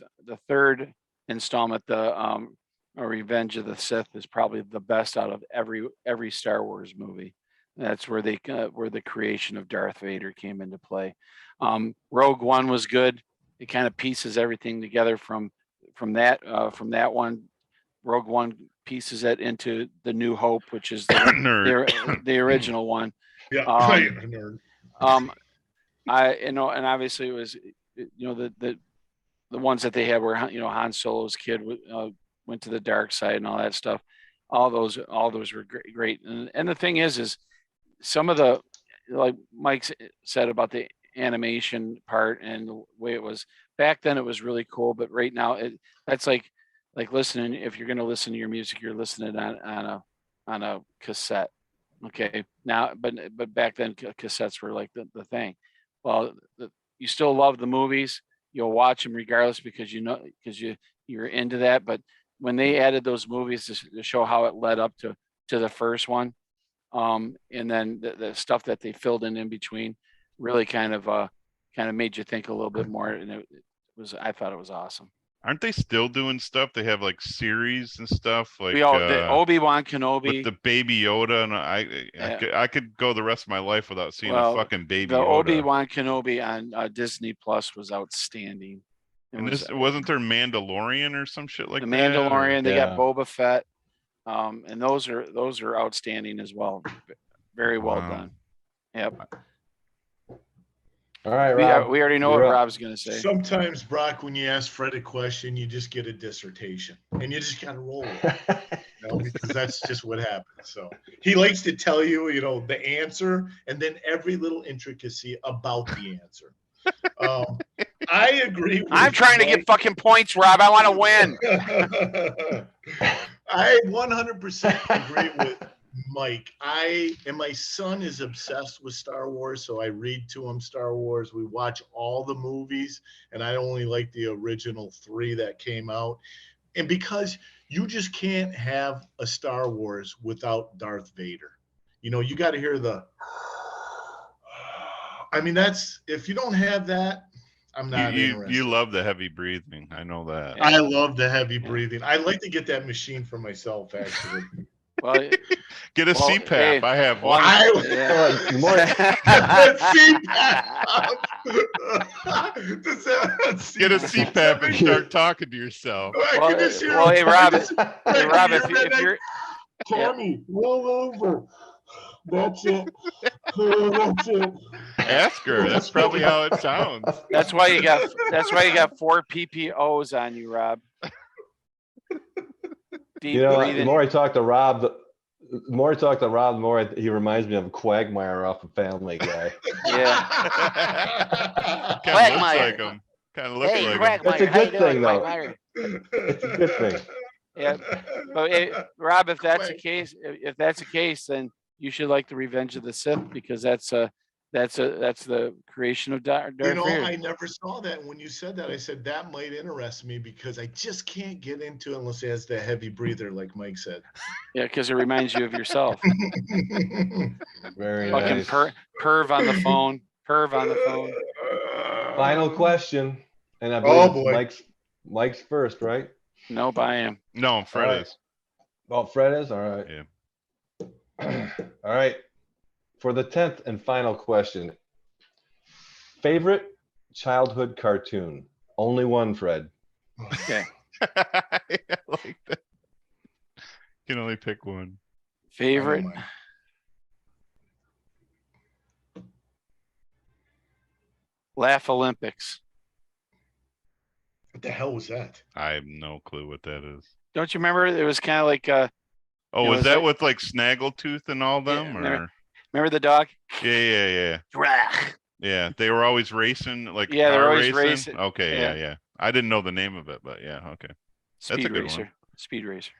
S1: third installment, the Revenge of the Sith, is probably the best out of every Star Wars movie. That's where where the creation of Darth Vader came into play. Rogue One was good. It kind of pieces everything together from that one. Rogue One pieces it into the New Hope, which is the original one.
S3: Yeah,
S1: nerd. And obviously it was, the ones that they had where Han Solo's kid went to the dark side and all that stuff. All those were great. And the thing is some of the, like Mike said about the animation part and the way it was back then, it was really cool. But right now, that's like listening. If you're going to listen to your music, you're listening on a cassette. Okay. Now, but back then cassettes were like the thing. Well, you still love the movies. You'll watch them regardless because you're into that. But when they added those movies to show how it led up to the first one, and then the stuff that they filled in between, really kind of made you think a little bit more. And I thought it was awesome.
S2: Aren't they still doing stuff? They have like series and stuff like
S1: the Obi-Wan Kenobi
S2: with the Baby Yoda, and I could go the rest of my life without seeing a fucking Baby Yoda.
S1: The Obi-Wan Kenobi on Disney Plus was outstanding.
S2: Wasn't there Mandalorian or some shit like
S1: the
S2: that?
S1: Mandalorian, they got Boba Fett, and those are outstanding as well. Very well done. Yep.
S4: All right, Rob.
S1: We already know what Rob's going to say.
S3: Sometimes, Brock, when you ask Fred a question, you just get a dissertation, and you just got to roll with it, because that's just what happens. So he likes to tell you, the answer, and then every little intricacy about the answer. I agree.
S1: I'm trying to get fucking points, Rob. I want to win.
S3: I 100% agree with Mike. And my son is obsessed with Star Wars, so I read to him Star Wars. We watch all the movies, and I only like the original 3 that came out. And because you just can't have a Star Wars without Darth Vader. You got to hear that's, if you don't have that, I'm not interested.
S2: You love the heavy breathing. I know that.
S3: I love the heavy breathing. I like to get that machine for myself, actually.
S1: Well,
S2: Get a
S1: Well,
S2: CPAP.
S1: hey,
S2: I have
S1: well,
S2: one.
S4: The more-
S2: Get a CPAP and start talking to yourself.
S1: Well, hey, Rob, hey, Rob, if you're
S3: Tommy, roll over. That's it. That's it.
S2: Ask her. That's probably how it sounds.
S1: that's why you got 4 PPOs on you, Rob. Deep
S4: You know, the
S1: breathing.
S4: more I talk to Rob, the more he reminds me of Quagmire off of Family Guy.
S1: Yeah.
S2: Kind of looks like him. Kind of looking like him.
S4: That's a good thing, though.
S1: Quagmire?
S4: It's a good thing.
S1: Yeah, but Rob, if that's the case, then you should like the Revenge of the Sith, because that's the creation of Darth
S3: You know,
S1: Vader.
S3: I never saw that. When you said that, I said that might interest me because I just can't get into it unless it has the heavy breather, like Mike said.
S1: Yeah, because it reminds you of yourself.
S4: Very
S1: Fucking
S4: nice.
S1: perv on the phone. Perv on the phone.
S4: Final question, and I believe
S3: Oh,
S4: it's
S3: boy.
S4: Mike's first, right?
S1: Nope, I am.
S2: No, Fred
S4: All right.
S2: is.
S4: Oh, Fred is? All right.
S2: Yeah.
S4: All right. For the 10th and final question. Favorite childhood cartoon? Only one, Fred.
S1: Okay.
S2: I like that. You can only pick one.
S1: Favorite. Laugh Olympics.
S3: What the hell was that?
S2: I have no clue what that is.
S1: Don't you remember? It was kind of like
S2: Oh,
S1: You know,
S2: was
S1: it's
S2: that
S1: like-
S2: with like Snaggletooth and all them? Or
S1: remember the dog?
S2: yeah.
S1: Drach.
S2: Yeah, they were always racing, like
S1: Yeah, they're
S2: car
S1: always racing.
S2: Okay,
S1: Yeah.
S2: yeah. I didn't know the name of it, but yeah, okay. That's a
S1: Speed
S2: good
S1: Racer.
S2: one.
S1: Speed Racer.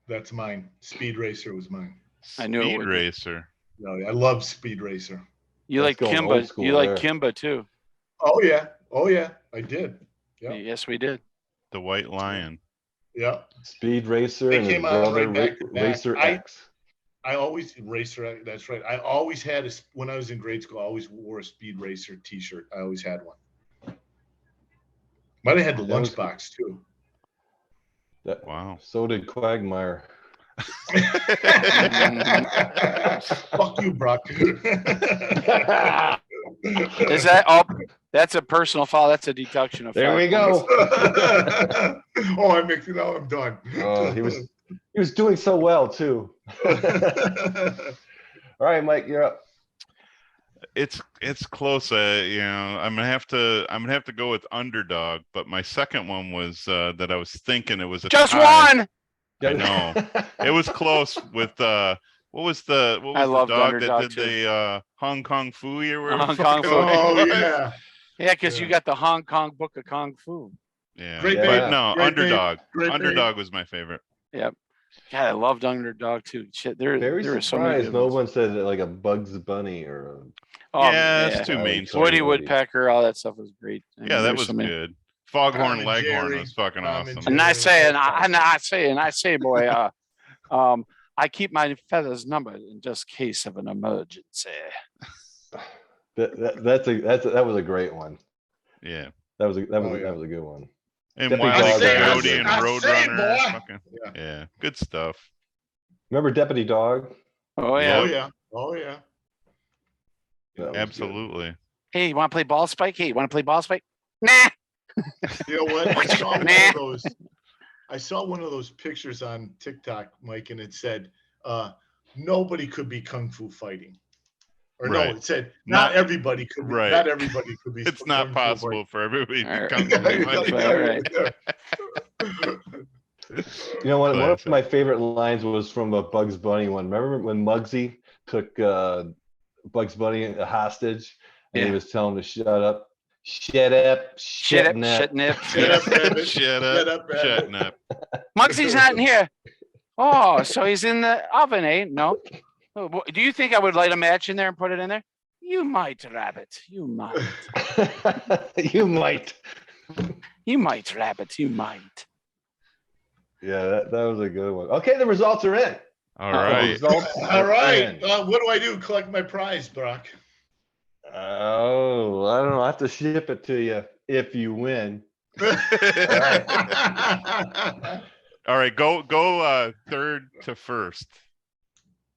S3: That's mine. Speed Racer was mine.
S1: I knew it
S2: Speed
S1: would be.
S2: Racer.
S3: No, I love Speed Racer.
S1: You
S4: That's
S1: like
S4: going old
S1: Kimba.
S4: school
S1: You like
S4: there.
S1: Kimba too.
S3: Oh yeah. Oh yeah. I did. Yeah.
S1: Yes, we did.
S2: The White Lion.
S3: Yeah.
S4: Speed Racer
S3: They
S4: and his
S3: came out
S4: brother
S3: right back to back.
S4: Racer
S3: I-
S4: X.
S3: I always Racer. That's right. I always had when I was in grade school. I always wore a Speed Racer T-shirt. I always had one. Might have had the
S4: That was-
S3: lunchbox too.
S2: Wow.
S4: So did Quagmire.
S3: Fuck you, Brock.
S1: Is that oh that's a personal foul. That's a deduction of
S4: There
S1: 5
S4: we
S1: points.
S4: go.
S3: Oh, I mixed it up. I'm done.
S4: Oh, he was doing so well too. All right, Mike, you're up.
S2: It's close. You know, I'm gonna have to go with Underdog, but my second one was that I was thinking it was a
S1: Just
S2: tie.
S1: one.
S2: I know. It was close with what was the
S1: loved
S2: dog
S1: Underdog,
S2: that did
S1: too.
S2: the Hong Kong Fooey or whatever?
S1: Hong
S2: the
S1: Kong
S2: fuck
S1: Fooey.
S2: it
S3: Oh
S2: was?
S3: yeah.
S1: Yeah, because you
S3: Yeah.
S1: got the Hong Kong Book of Kung Fu.
S2: Yeah.
S3: Great
S2: But
S4: band.
S2: no,
S3: Great
S2: Underdog.
S3: Great
S2: Underdog was my favorite.
S1: Yep. God, I loved Underdog too. Shit, there
S4: Very
S1: were so many
S4: surprised
S1: good
S4: no
S1: ones.
S4: one said like a Bugs Bunny or
S2: Yeah, it's
S1: yeah.
S2: too
S4: Wild
S2: mainstream.
S1: Woody
S4: Coyote.
S1: Woodpecker, all that stuff was great. I mean,
S2: Yeah, that
S1: there's
S2: was
S1: so many-
S2: good.
S3: Tom
S2: Foghorn
S3: and
S2: Leghorn
S3: Jerry,
S2: was fucking
S3: Tom and
S2: awesome.
S1: And I say,
S3: Yeah.
S1: boy, I keep my feathers numbered in just case of an emergency.
S4: that was a great one.
S2: Yeah.
S4: That was a
S3: yeah.
S4: was a good one.
S2: And
S4: Deputy
S2: Wile E.
S4: Dog was
S2: Coyote
S4: good.
S2: and
S3: I say,
S2: Roadrunner.
S3: boy.
S2: Fucking,
S3: Yeah.
S2: yeah, good stuff.
S4: Remember Deputy Dog?
S1: Oh
S2: Yeah.
S3: Oh
S1: yeah.
S3: yeah. Oh yeah.
S4: That was good.
S2: Absolutely.
S1: Hey, you want to play ball spike? Hey, you want to play ball spike? Nah.
S3: You know what? I saw one
S1: Nah.
S3: of those. I saw one of those pictures on TikTok, Mike, and it said, "Nobody could be kung fu fighting." Or
S2: Right.
S3: no, it said, "Not everybody could be."
S2: right.
S3: Not everybody could be.
S2: It's
S3: kung
S2: not
S3: fu
S2: possible for everybody to
S1: Alright.
S2: come
S3: fighting.
S2: to
S4: You know what? One of
S2: Classic.
S4: my favorite lines was from a Bugs Bunny one. Remember when Muggsy took Bugs Bunny a hostage and he
S1: Yeah.
S4: was telling him to shut up? Shut up.
S1: Shut up, shut nip.
S3: Shut up, rabbit.
S2: Shut
S3: Shut
S2: up.
S3: up, rabbit.
S2: Shutting up.
S1: Muggsy's not in here. Oh, so he's in the oven, eh? No. Oh, do you think I would light a match in there and put it in there? You might, rabbit. You might.
S4: You might.
S1: You might, rabbit. You might.
S4: Yeah, that was a good one. Okay, the results are in.
S2: All
S4: The
S2: right.
S4: results
S3: All
S4: are
S3: right.
S4: in.
S3: What do I do? Collect my prize, Brock.
S4: Oh, I don't know. I have to ship it to you if you win.
S3: All
S4: right.
S2: All right, go third to first.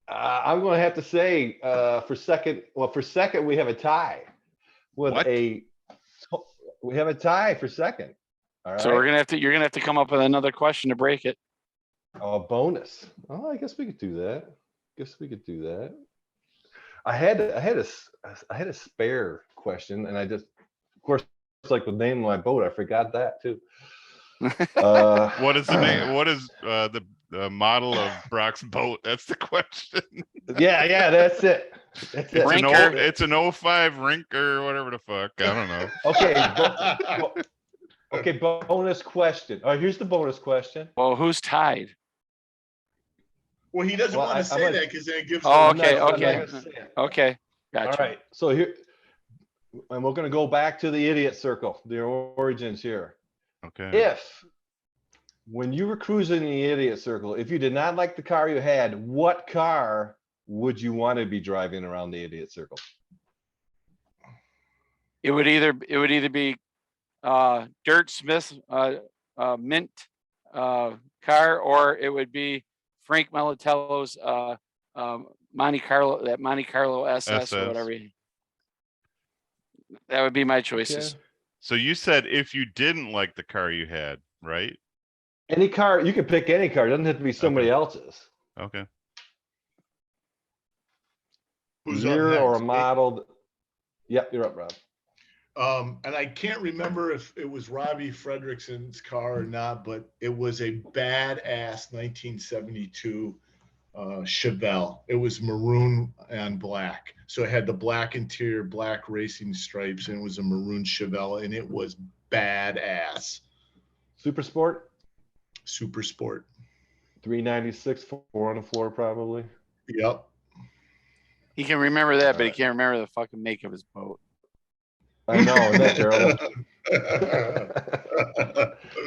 S4: I'm going to have to say for second. Well, for second we have a tie. With
S2: What?
S4: We have a tie for second. All right.
S1: So you're gonna have to come up with another question to break it.
S4: Oh, bonus. Oh, I guess we could do that. I had a spare question, and I just, of course, like the name of my boat, I forgot that too.
S2: What is the name? What is the model of Brock's boat? That's the question.
S4: Yeah, that's it. That's it.
S2: It's an 05 rink or whatever the fuck. I don't know.
S4: Okay. Okay, bonus question. All right, here's the bonus question.
S1: Well, who's tied?
S3: Well, he doesn't
S4: Well,
S3: want to
S4: I'm
S3: say
S4: gonna-
S3: that because then it gives.
S1: Oh,
S3: him-
S1: okay,
S4: I'm not
S1: okay.
S4: gonna say it.
S1: Okay,
S4: All
S1: gotcha.
S4: right, so here, and we're gonna go back to the idiot circle, the origins here.
S2: Okay.
S4: When you were cruising the idiot circle, if you did not like the car you had, what car would you want to be driving around the idiot circle?
S1: It would either be Dirt Smith mint car, or it would be Frank Melitello's Monte Carlo SS or whatever. That would be my choices.
S4: Okay.
S2: So you said if you didn't like the car you had, right?
S4: Any car, you can pick any car. It doesn't have to be somebody else's.
S2: Okay.
S3: Who's up
S4: Year or a
S3: next?
S4: model. Yep, you're up, Rob.
S3: And I can't remember if it was Robbie Fredrickson's car or not, but it was a badass 1972 Chevelle. It was maroon and black. So it had the black interior, black racing stripes, and it was a maroon Chevelle, and it was badass.
S4: Super Sport,
S3: Super Sport.
S4: 396, 4 on the floor probably.
S3: Yep.
S1: He can remember that, but he can't remember the fucking make of his boat.
S4: I know, isn't that terrible?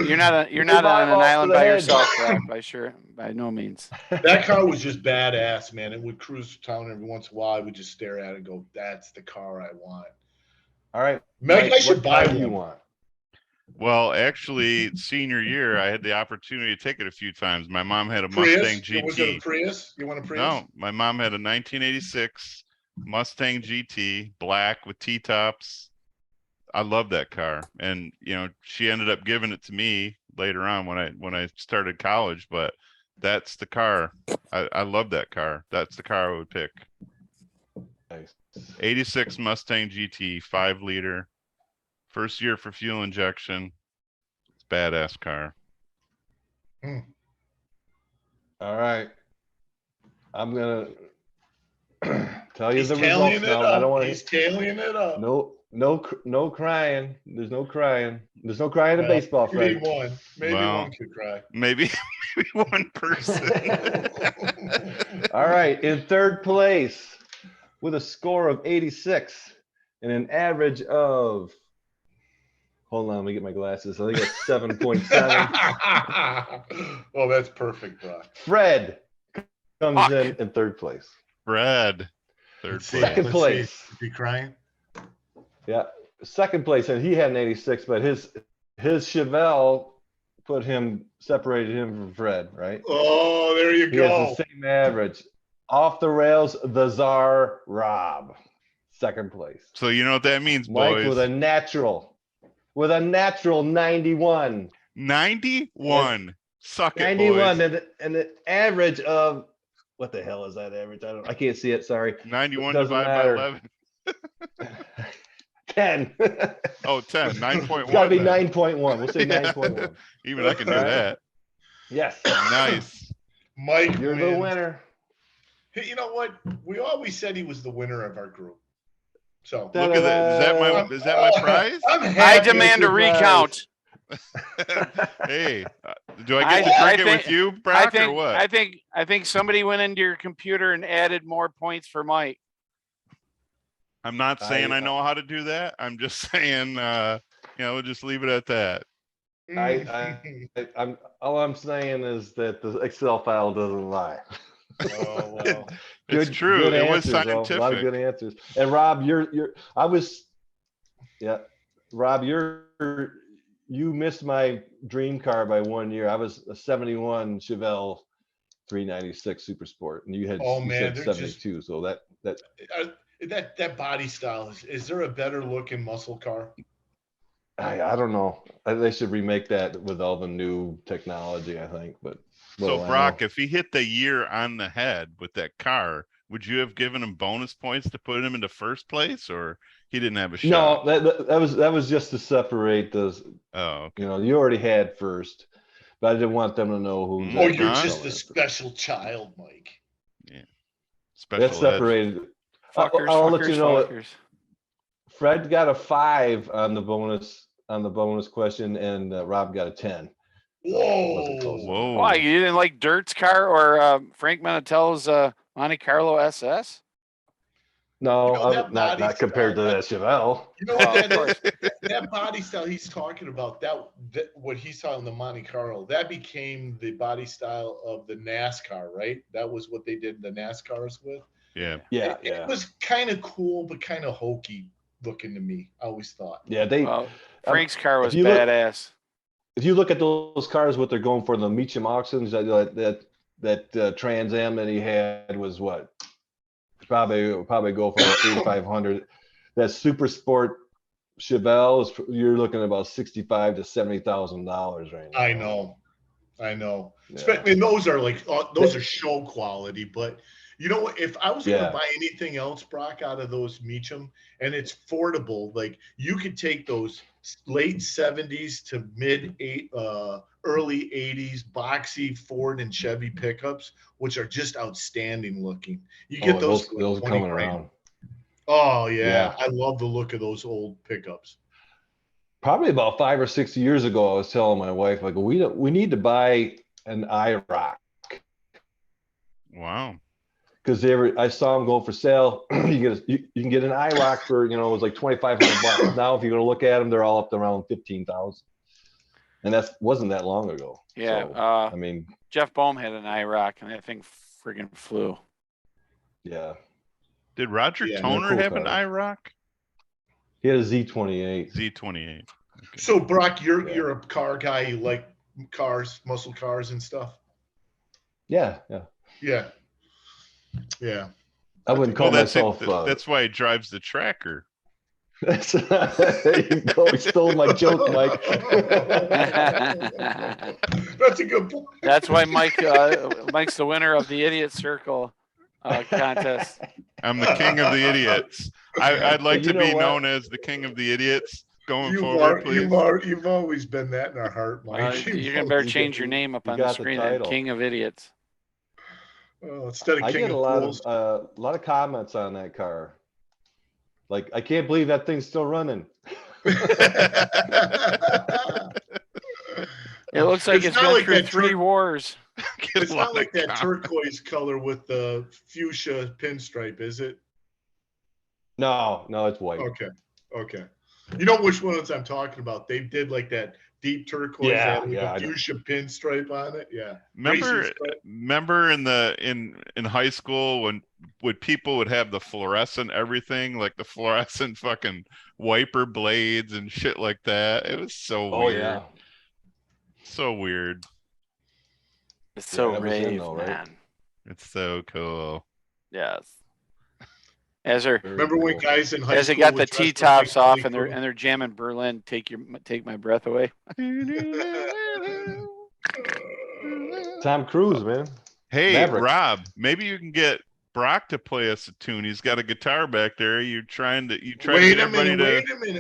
S1: You're not on
S4: Revive
S1: an
S4: off to
S1: island
S4: the
S1: by
S4: head.
S1: yourself, Brock, by no means.
S3: That car was just badass, man. It would cruise town every once in a while. I would just stare at it and go, that's the car I want.
S4: All right.
S3: Meg, I should
S4: what
S3: buy
S4: car do you
S3: one.
S4: want?
S2: Well, actually, senior year, I had the opportunity to take it a few times. My mom had a
S3: Prius?
S2: Mustang GT.
S3: Was it a Prius? You want a Prius?
S2: No, my mom had a 1986 Mustang GT, black with T-tops. I love that car, and she ended up giving it to me later on when I started college. But that's the car. I love that car. That's the car I would pick.
S4: Nice.
S2: 86 Mustang GT, 5-liter. First year for fuel injection. It's a badass car.
S4: All right. I'm gonna tell you
S3: He's
S4: the
S3: tallying
S4: results
S3: it
S4: now.
S3: up.
S4: I don't want
S3: He's tallying it up.
S4: no crying. There's no crying. There's no crying in
S3: Well,
S4: baseball,
S3: maybe
S4: Fred.
S3: one. Maybe
S2: Well,
S3: one could cry.
S2: Maybe one person.
S4: All right, in third place with a score of 86 and an average of, hold on, let me get my glasses. I think it's 7.7.
S3: Oh, that's perfect, Brock.
S4: Fred comes
S1: Fuck.
S4: in third place.
S2: Fred, third
S3: Let's see.
S2: place.
S4: Second
S3: Let's see.
S4: place.
S3: Is he crying?
S4: Yeah, second place, and he had an 86, but his Chevelle separated him from Fred, right?
S3: Oh, there you
S4: He has
S3: go.
S4: the same average. Off the rails, the czar Rob, second place.
S2: So you know what that means,
S4: Mike
S2: boys.
S4: with a natural 91.
S2: 91. Suck it,
S4: 91
S2: boys.
S4: and an average of, what the hell is that average? I can't see it. Sorry.
S2: 91
S4: Doesn't
S2: divided
S4: matter.
S2: by 11.
S4: 10.
S2: Oh, 10. 9.1.
S4: It's got to be
S2: then.
S4: 9.1. We'll say
S2: Yeah.
S4: 9.1.
S2: Even I can do
S4: All right.
S2: that.
S4: Yes.
S2: Nice.
S3: Mike
S4: You're the
S3: wins.
S4: winner.
S3: Hey, you know what? We always said he was the winner of our group. So
S2: Look at that. Is that my prize?
S3: I'm
S1: I
S3: happy.
S1: demand a
S4: your prize.
S1: recount.
S2: Hey, do I get to drink it with you, Brock, or what?
S1: I think somebody went into your computer and added more points for Mike.
S2: I'm not saying I know how to do that. I'm just saying, we'll just leave it at that.
S4: I'm all I'm saying is that the Excel file doesn't lie.
S3: Oh, well.
S2: It's true.
S4: Good
S2: It was
S4: answers, though. A lot of good
S2: scientific.
S4: answers. And Rob, Rob, you missed my dream car by 1 year. I was a 71 Chevelle 396 Super Sport, and you
S3: Oh,
S4: you
S3: man,
S4: said
S3: they're
S4: 72. So that
S3: that body style is there a better looking muscle car?
S4: I don't know. They should remake that with all the new technology, I think. But what
S2: So
S4: do I
S2: Brock,
S4: know?
S2: if he hit the year on the head with that car, would you have given him bonus points to put him into first place, or he didn't have a shot?
S4: No, that was just to separate those.
S2: Oh, okay.
S4: You know, you already had first, but I didn't want them to know who's.
S2: Mm,
S3: Oh,
S4: actually
S3: you're
S2: huh?
S3: just
S4: coming
S3: a
S4: in.
S3: special child, Mike.
S2: Yeah.
S4: That's
S2: Special edge.
S4: separated.
S1: Fuckers,
S4: I'll let
S1: fuckers,
S4: you know.
S1: fuckers.
S4: Fred got a 5 on the bonus question, and Rob got a 10. So it wasn't close.
S3: Whoa.
S2: Whoa.
S1: Why, you didn't like Dirt's car or Frank Manatello's Monte Carlo SS?
S4: No,
S3: You know, that
S4: not
S3: body
S4: compared to
S3: style,
S4: that Chevelle.
S3: You know
S1: Well,
S3: what
S1: of
S3: that
S1: course.
S3: is? That body style he's talking about, that what he saw in the Monte Carlo, that became the body style of the NASCAR, right? That was what they did the NASCARs with.
S2: Yeah.
S4: Yeah,
S3: It was kind of cool, but kind of hokey looking to me. I always thought.
S4: yeah.
S1: Well, Frank's car was
S4: if you look-
S1: badass.
S4: If you look at those cars, what they're going for, the Meacham auctions, that Trans Am that he had was what? Probably go for 8,500. That Super Sport Chevelle is you're looking at about $65,000 to $70,000 right now.
S3: I know.
S4: Yeah.
S3: I mean, those are like those are show quality, but you know what? If I was going to
S4: Yeah.
S3: buy anything else, Brock, out of those Meacham, and it's affordable, like you could take those late 70s to early 80s boxy Ford and Chevy pickups, which are just outstanding looking. You get those for like
S4: those
S3: 20
S4: coming
S3: grand.
S4: around.
S3: Oh yeah.
S4: Yeah.
S3: I love the look of those old pickups.
S4: Probably about 5 or 6 years ago, I was telling my wife, like, we need to buy an IROC.
S2: Wow.
S4: Because I saw them go for sale. You can get an IROC for, it was like $2,500. Now, if you're gonna look at them, they're all up to around 15,000. And that wasn't that long ago.
S1: Yeah.
S4: So, I mean,
S1: Jeff Bohm had an IROC, and that thing friggin' flew.
S4: yeah.
S2: Did Roger
S3: Yeah,
S2: Toner
S4: cool
S2: have an
S4: car.
S2: IROC?
S4: He had a Z28.
S2: Z28. Okay.
S3: So Brock, you're
S4: Yeah.
S3: you're a car guy. You like cars, muscle cars and stuff.
S4: Yeah.
S3: Yeah. Yeah.
S4: I wouldn't call
S2: Well, that's
S4: myself.
S2: it. That's why he drives the tracker.
S4: There you go. He stole my joke, Mike.
S3: That's a good point.
S1: That's why Mike's the winner of the Idiot Circle contest.
S2: I'm the king of the idiots. I'd like
S4: You
S2: to
S4: know
S2: be
S4: what?
S2: known as the king of the idiots going
S3: You've
S2: forward, please.
S3: always been that in our heart, Mike.
S1: You're gonna better change your name up
S4: you
S1: on the
S4: got the
S1: screen. Then,
S4: title.
S1: King of Idiots.
S3: Instead of
S4: I
S3: King
S4: get
S3: of
S4: a lot
S3: Fools.
S4: of comments on that car. Like, I can't believe that thing's still running.
S1: It looks like it's
S3: not
S1: been
S3: like
S1: through
S3: that
S1: 3 wars.
S2: Get
S3: It's
S2: a
S3: not
S2: lot
S3: like
S2: of
S3: that
S2: comments.
S3: turquoise color with the fuchsia pinstripe, is it?
S4: No, it's white.
S3: Okay. You know which ones I'm talking about? They did like that deep turquoise
S4: Yeah,
S3: that with
S4: yeah, I
S3: a
S4: know.
S3: fuchsia pinstripe on it. Yeah.
S2: Remember
S3: Racing stripe.
S2: in high school when people would have the fluorescent everything, like the fluorescent fucking wiper blades and shit like that. It was so
S4: Oh
S2: weird.
S4: yeah.
S2: So weird.
S1: It's so
S4: that was in
S1: rave,
S4: though, right?
S1: man.
S2: It's so cool.
S1: Yes. As they're
S4: Very
S3: Remember when
S4: cool.
S3: guys in high
S1: as they
S3: school
S1: got
S3: would
S1: the
S3: dress up
S1: T-tops
S3: like
S1: off
S3: Kelly
S1: and
S3: Crew?
S1: they're jamming Berlin, take my breath away.
S4: Tom Cruise, man.
S2: Hey,
S4: Maverick.
S2: Rob, maybe you can get Brock to play us a tune. He's got a guitar back there. You trying to get everybody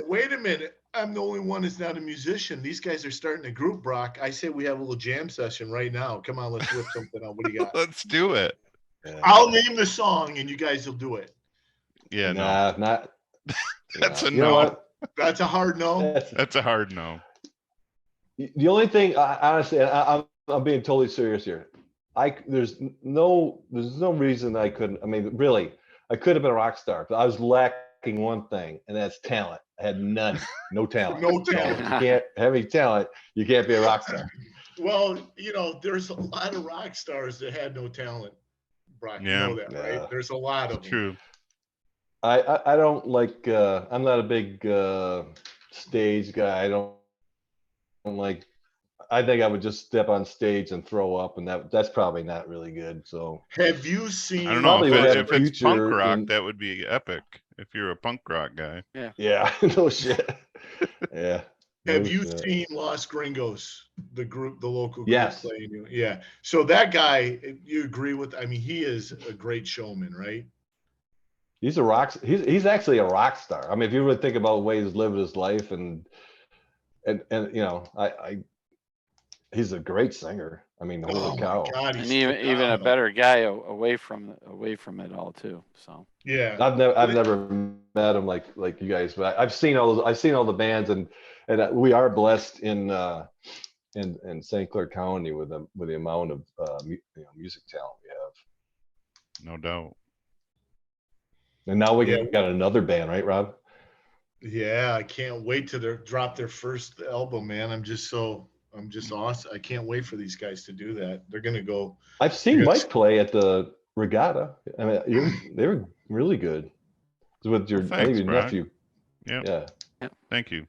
S3: Wait a minute. I'm the only one that's not a musician. These guys are starting a group, Brock. I say we have a little jam session right now. Come on, let's whip something out. What do you got?
S2: Let's do it.
S4: Yeah.
S3: I'll name the song and you guys will do it.
S2: Yeah, no.
S4: Nah, not.
S2: That's a
S4: You know
S2: no.
S4: what?
S3: That's a hard no.
S2: That's a hard no.
S4: The only thing, honestly, I'm being totally serious here. There's no reason I couldn't. I mean, really, I could have been a rock star, but I was lacking one thing, and that's talent. I had none, no talent.
S3: No
S4: So
S3: talent.
S4: if you can't have any talent, you can't be a rock star.
S3: Well, there's a lot of rock stars that had no talent, Brock.
S2: Yeah.
S3: You know that,
S4: Yeah.
S3: right? There's a lot of them.
S2: True.
S4: I don't like. I'm not a big stage guy. I don't like. I think I would just step on stage and throw up, and that's probably not really good. So
S3: Have you seen?
S2: I don't know
S4: Probably would have
S2: if it's punk
S4: future
S2: rock,
S4: in-
S2: that would be epic. If you're a punk rock guy,
S4: yeah, no shit. Yeah.
S3: Have
S4: no
S3: you
S4: shit.
S3: seen Los Gringos, the group, the local group
S4: Yes.
S3: playing you? Yeah. So that guy, you agree with? I mean, he is a great showman, right?
S4: He's a rock. He's actually a rock star. I mean, if you really think about the way he's lived his life, and you know, he's a great singer. I mean, holy
S3: Oh
S4: cow!
S3: my God,
S1: and
S3: he's
S1: even a
S3: phenomenal.
S1: better guy away from it all too. So
S3: Yeah.
S4: I've never met him like you guys, but I've seen all the bands, and we are blessed in St. Clair County with the amount of music talent we have.
S2: no doubt.
S4: And now we
S3: Yeah.
S4: got another band, right, Rob?
S3: Yeah, I can't wait to drop their first album, man. I'm just awesome. I can't wait for these guys to do that. They're gonna go.
S4: I've seen
S3: Yes.
S4: Mike play at the regatta. I mean, they were really good. With your,
S2: Well,
S4: I think
S2: thanks,
S4: your
S2: Brock.
S4: nephew.
S2: Yep.
S4: Yeah.
S2: Thank you.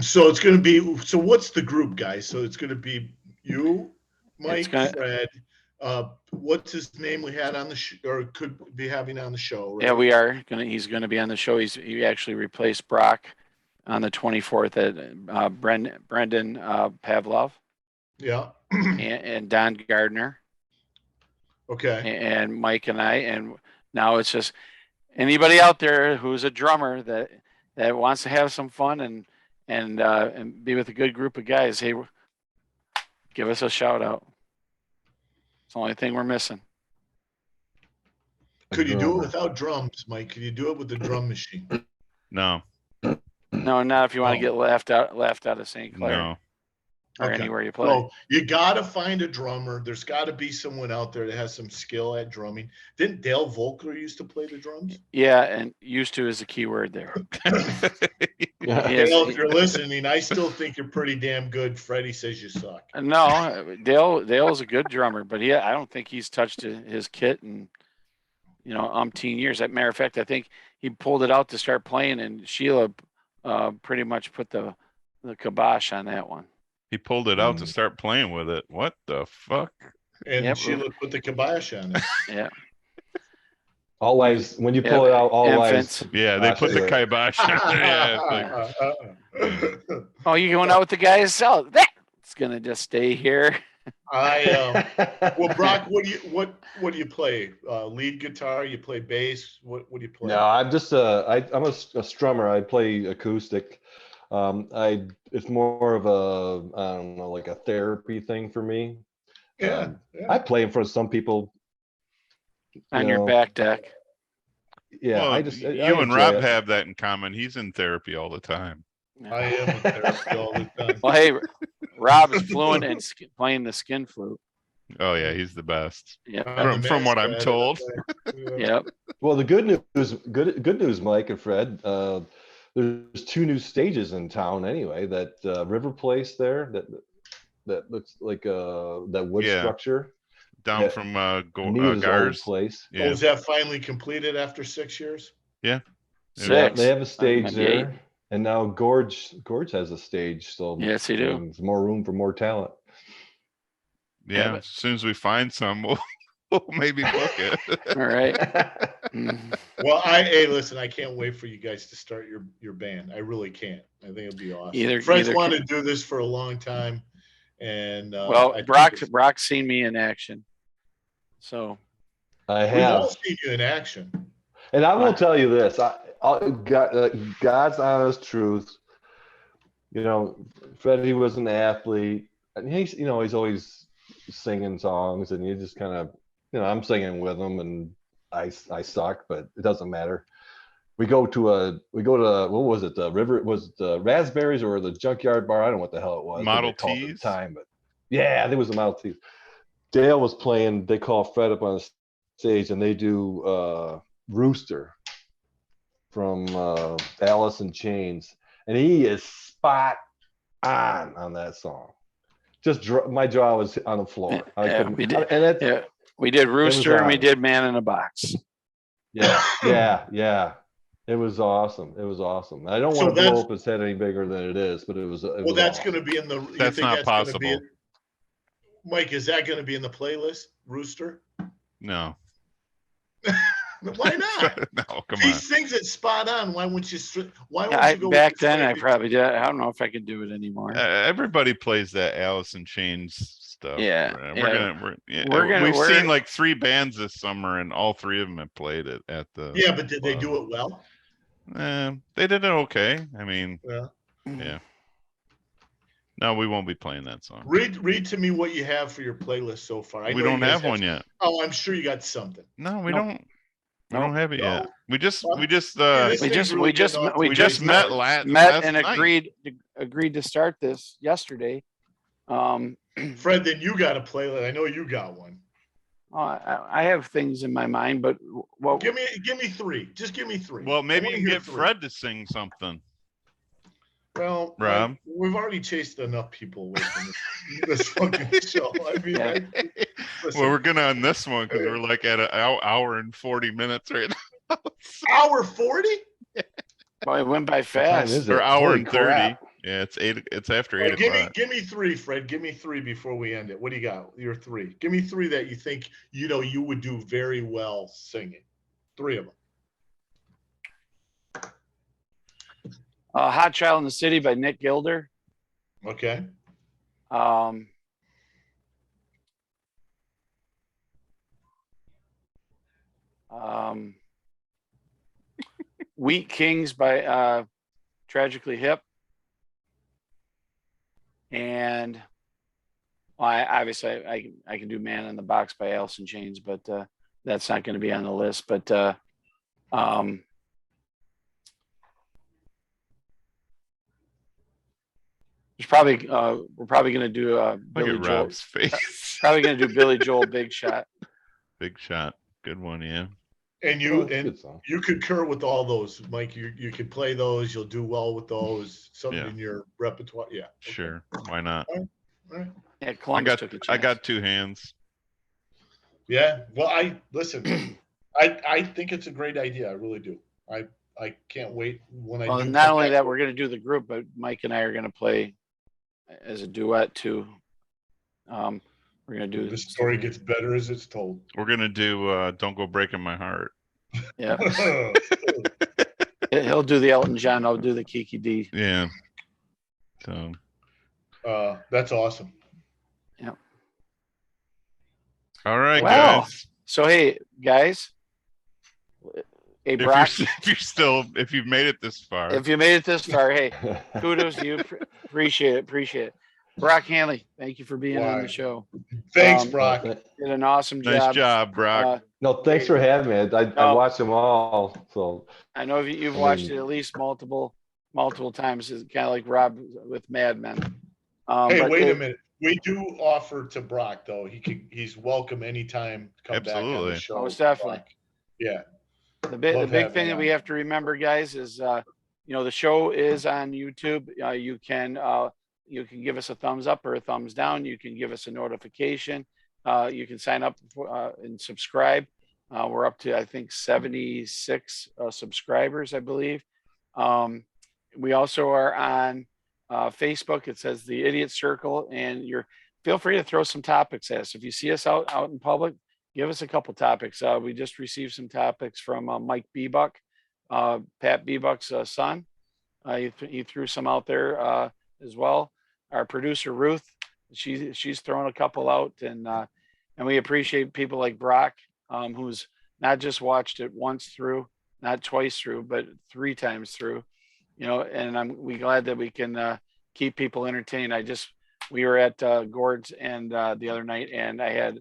S3: So it's gonna be. So what's the group, guys? So it's gonna be you, Mike, Fred. What's his name we had on the or could be having on the show, right?
S1: yeah, he's gonna be on the show. He actually replaced Brock on the 24th at Brendan Pavlov
S3: Yeah.
S1: and Don Gardner
S3: Okay.
S1: and Mike and I, and now it's just anybody out there who's a drummer that wants to have some fun and be with a good group of guys. Hey, give us a shout out. It's the only thing we're missing.
S3: Could you do it without drums, Mike? Could you do it with the drum machine?
S2: No,
S1: No, not if you want to get laughed out of St. Clair
S2: no.
S1: or
S3: Okay.
S1: anywhere you play.
S3: So you got to find a drummer. There's got to be someone out there that has some skill at drumming. Didn't Dale Volkler used to play the drums?
S1: Yeah, and used to is a key word there.
S4: Yeah.
S3: Dale, if you're listening, I still think you're pretty damn good. Freddie says you suck.
S1: No, Dale's a good drummer, but I don't think he's touched his kit in umpteen years. As a matter of fact, I think he pulled it out to start playing, and Sheila pretty much put the kibosh on that one.
S2: He pulled it out to start playing with it. What the fuck?
S3: And Sheila put the kibosh on it.
S1: Yeah.
S4: All lives, when you pull it out, all lives.
S2: Yeah, they put the kibosh on it. Yeah, it's like,
S1: Oh, you're going out with the guys? So that's gonna just stay here.
S3: Well, Brock, what do you play? Lead guitar? You play bass? What do you play?
S4: No, I'm just I'm a strummer. I play acoustic. It's more of I don't know, like a therapy thing for me.
S3: Yeah.
S4: I play in front of some people
S1: On your back deck.
S4: Yeah,
S2: well,
S4: I
S2: you and Rob have that in common. He's in therapy all the time.
S3: I am in therapy all the time.
S1: Well, hey, Rob is fluent in playing the skin flute.
S2: Oh yeah, he's the best.
S1: Yeah.
S2: From what I'm told.
S1: Yep.
S4: Well, the good news, Mike and Fred. There's 2 new stages in town anyway. That River Place there, that looks like that wood structure
S2: down from
S4: Gard's
S3: place. Yeah. Oh, is that finally completed after 6 years?
S2: Yeah.
S1: 6.
S4: They have a stage there, and now Gord has a stage. So
S1: yes, he do.
S4: There's more room for more talent.
S2: Yeah, as soon as we find some, we'll maybe book it.
S1: All right.
S3: Well, hey, listen, I can't wait for you guys to start your band. I really can't. I think it'll be awesome. Fred's wanted to do this for a long time, and
S1: Brock's seen me in action, so
S4: I have.
S3: We've all seen you in action,
S4: and I will tell you this: God's honest truth. Freddie was an athlete, and he's always singing songs, and you just kind of, I'm singing with him, and I suck, but it doesn't matter. We go to what was it? The River, was it the Raspberries or the Junkyard Bar? I don't know what the hell it was.
S2: Model T's.
S4: At the time, but yeah, there was a Model T's. Dale was playing. They call Fred up on the stage, and they do Rooster from Alice in Chains, and he is spot on that song. Just my jaw was on the floor.
S1: We did Rooster and we did Man in a Box.
S4: Yeah. It was awesome. It was awesome. I don't
S3: So
S4: want to blow
S3: that's-
S4: up his head any bigger than it is, but it was. It
S3: Well,
S4: was
S3: that's
S4: awesome.
S3: going to be in the. You
S2: That's
S3: think
S2: not
S3: that's gonna be
S2: possible.
S3: Mike, is that going to be in the playlist, Rooster?
S2: No.
S3: Why not?
S2: No, come
S3: He
S2: on.
S3: sings it spot on. Why wouldn't you? Why
S1: Yeah,
S3: won't you go with
S1: back
S3: the
S1: then, I
S3: Frankie?
S1: probably did. I don't know if I could do it anymore.
S2: Everybody plays that Alice in Chains stuff.
S1: Yeah,
S2: We've
S1: we're-
S2: seen like 3 bands this summer, and all 3 of them have played it at the.
S3: Yeah, but did they do it well?
S2: They did it okay. I mean,
S3: Yeah.
S2: yeah. No, we won't be playing that song.
S3: Read to me what you have for your playlist so far. I
S2: We
S3: know you
S2: don't
S3: guys
S2: have one yet.
S3: Oh, I'm sure you got something.
S2: No, we
S1: Nope.
S2: don't. We don't have it
S3: No?
S2: yet. We just
S3: Well,
S2: we just
S3: Yeah, this
S1: We
S3: thing's
S1: just-
S3: really
S1: we just-
S3: getting off
S1: we
S3: to a
S2: just
S3: great
S2: met
S3: start.
S2: last
S1: and
S2: night.
S1: agreed to start this yesterday.
S3: Fred, then you got a playlist. I know you got one.
S1: I have things in my mind, but well,
S3: Give me 3. Just give me 3.
S2: Well, maybe
S3: I
S2: you
S3: wanna
S2: can
S3: hear
S2: get
S3: 3.
S2: Fred to sing something.
S3: Well,
S2: Rob?
S3: we've already chased enough people away from this fucking show. I mean,
S1: Yeah.
S3: listen,
S2: Well, we're gonna on this one because we're like at an hour and 40 minutes right now.
S3: hour 40?
S1: well, it went by
S4: time
S1: fast.
S4: is it?
S2: Or hour
S4: Holy
S2: and 30.
S1: crap.
S2: Yeah, it's 8. It's after
S3: All
S2: 8
S3: right,
S2: o'clock.
S3: give me 3, Fred. Give me 3 before we end it. What do you got? Your 3. Give me 3 that you think you would do very well singing. 3 of them.
S1: Hot Child in the City by Nick Gilder.
S3: Okay.
S1: Wheat Kings by Tragically Hip. And obviously I can do Man in the Box by Alice in Chains, but that's not going to be on the list. But there's probably we're probably going to do
S2: Look
S1: Billy
S2: at
S1: Joel.
S2: Rob's face.
S1: Probably going to do Billy Joel Big Shot.
S2: Big shot. Good one, yeah.
S3: And
S4: Oh, that's a good song.
S3: you concur with all those, Mike. You could play those. You'll do well with those. Something
S2: Yeah.
S3: in your repertoire. Yeah. Okay.
S2: Sure. Why not?
S3: All right.
S1: Yeah, Columbus took a chance.
S2: I got 2 hands.
S3: Yeah. Well, I listen. I think it's a great idea. I really do. I can't wait when I
S1: Well,
S3: do.
S1: not
S3: come
S1: only
S3: back.
S1: that, we're going to do the group, but Mike and I are going to play as a duet too. We're going to do
S3: The story gets better as it's told.
S2: We're gonna do Don't Go Breaking My Heart.
S1: Yeah, he'll do the Elton John. I'll do the Kiki D.
S2: Yeah. So
S3: That's awesome.
S2: all right,
S1: Wow.
S2: guys.
S1: So hey, guys. Hey, Brock.
S2: If you've made it this far.
S1: If you made it this far, hey, kudos to you. Appreciate it. Brock Haehnle, thank you for being on
S3: Why?
S1: the show.
S3: Thanks,
S1: Um,
S3: Brock.
S1: Did an awesome
S2: Nice
S1: job.
S2: job, Brock.
S4: No, thanks for having me. I
S1: No.
S4: watched them all. So
S1: I know you've
S4: I
S1: watched
S4: mean-
S1: it at least multiple times. It's kind of like Rob with Mad Men.
S3: Hey,
S1: but
S3: wait a minute. We do offer to Brock though. He's welcome anytime to come back on
S2: Absolutely.
S3: the show.
S1: Most definitely.
S3: Brock. Yeah.
S1: The
S3: Love
S1: big
S3: having
S1: thing
S3: you
S1: that
S3: on.
S1: we have to remember, guys, is the show is on YouTube. You can give us a thumbs up or a thumbs down. You can give us a notification. You can sign up and subscribe. We're up to, I think, 76 subscribers, I believe. We also are on Facebook. It says the Idiot Circle, and feel free to throw some topics at us. If you see us out in public, give us a couple topics. We just received some topics from Mike Bebuck, Pat Bebuck's son. He threw some out there as well. Our producer Ruth, she's thrown a couple out, and we appreciate people like Brock, who's not just watched it once through, not twice through, but 3 times through. And we glad that we can keep people entertained. We were at Gord's and the other night, and I had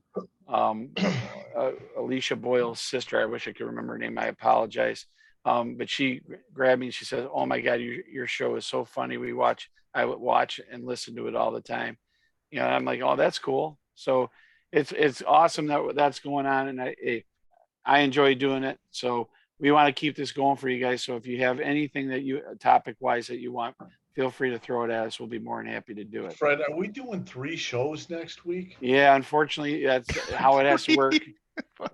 S1: Alicia Boyle's sister. I wish I could remember her name. I apologize. But she grabbed me and she said, "Oh my God, your show is so funny. I would watch and listen to it all the time." And I'm like, "Oh, that's cool." So it's awesome that's going on, and I enjoy doing it. So we want to keep this going for you guys. So if you have anything that topic wise that you want, feel free to throw it at us. We'll be more than happy to do it.
S3: Fred, are we doing 3 shows next week?
S1: Yeah, unfortunately, that's how it has to work.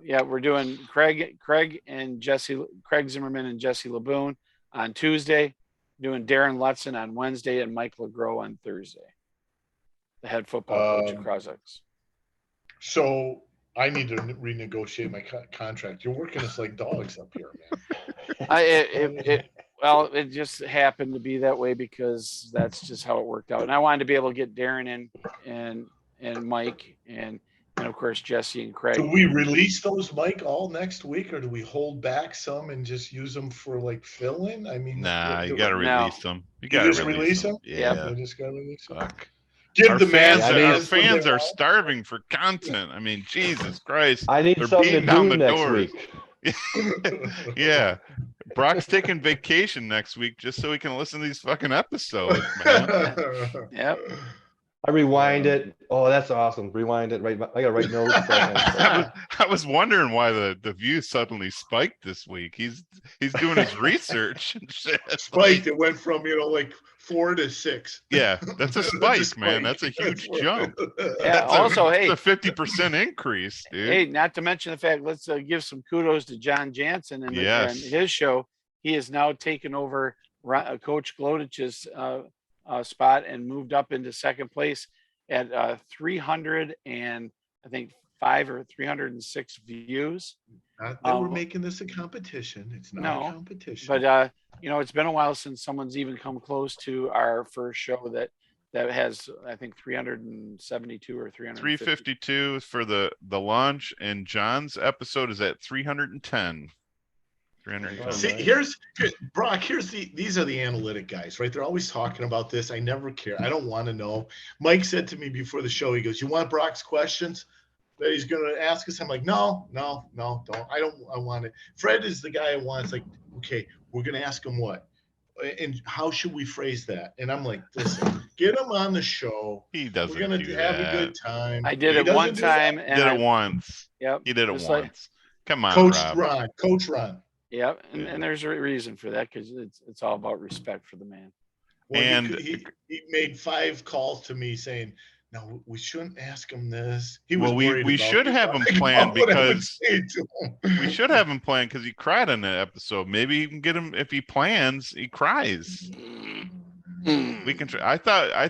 S1: Yeah, we're doing Craig Zimmerman and Jesse LeBoon on Tuesday, doing Darren Lutzen on Wednesday, and Mike LeGros on Thursday. The head football coach at Croslex.
S3: So I need to renegotiate my contract. You're working us like dogs up here, man.
S1: Well, it just happened to be that way because that's just how it worked out. And I wanted to be able to get Darren in and Mike and of course Jesse and Craig.
S3: Do we release those, Mike, all next week, or do we hold back some and just use them for like fill-in? I mean,
S2: Nah, you got to release them.
S3: You just release them?
S2: Yeah.
S3: You just got to release them.
S2: Fuck.
S3: Give
S2: Our
S3: the man.
S2: fans are starving for content. I mean, Jesus Christ.
S4: I need
S2: They're
S4: something to
S2: beating down
S4: do
S2: the
S4: next
S2: doors.
S4: week.
S2: Yeah. Brock's taking vacation next week just so he can listen to these fucking episodes, man.
S1: Yep.
S4: I rewind it. Oh, that's awesome. Rewind it. Right. I gotta write notes.
S2: I was wondering why the view suddenly spiked this week. He's doing his research and shit.
S3: Spiked. It went from like 4 to 6.
S2: Yeah, that's a spike, man. That's a huge jump.
S1: Yeah. Also, hey,
S2: it's a 50% increase, dude.
S1: Hey, not to mention the fact. Let's give some kudos to John Jansen and his show. He has now taken over Coach Glodich's spot and moved up into second place at 300 and I think 5 or 306 views.
S3: Not that we're making this a competition. It's not a competition.
S1: But it's been a while since someone's even come close to our first show that has I think 372 or
S2: 352 for the launch, and John's episode is at 310.
S3: See, Brock, these are the analytic guys, right? They're always talking about this. I never care. I don't want to know. Mike said to me before the show, he goes, "You want Brock's questions that he's going to ask us?" I'm like, no, don't. I want it. Fred is the guy who wants, like, okay, we're going to ask him what? And how should we phrase that? And I'm like, listen, get him on the show.
S2: He doesn't.
S3: We're going to have a good time.
S1: I did it one time.
S2: He did it once.
S1: Yep.
S2: He did it once. Come on,
S3: Coach Ron.
S1: Yep, and there's a reason for that because it's all about respect for the man.
S3: Well, and he made 5 calls to me saying, "No, we shouldn't ask him this." He was
S2: we should have him planned because we should have him planned because he cried in that episode. Maybe you can get him if he plans. He cries. We can try. I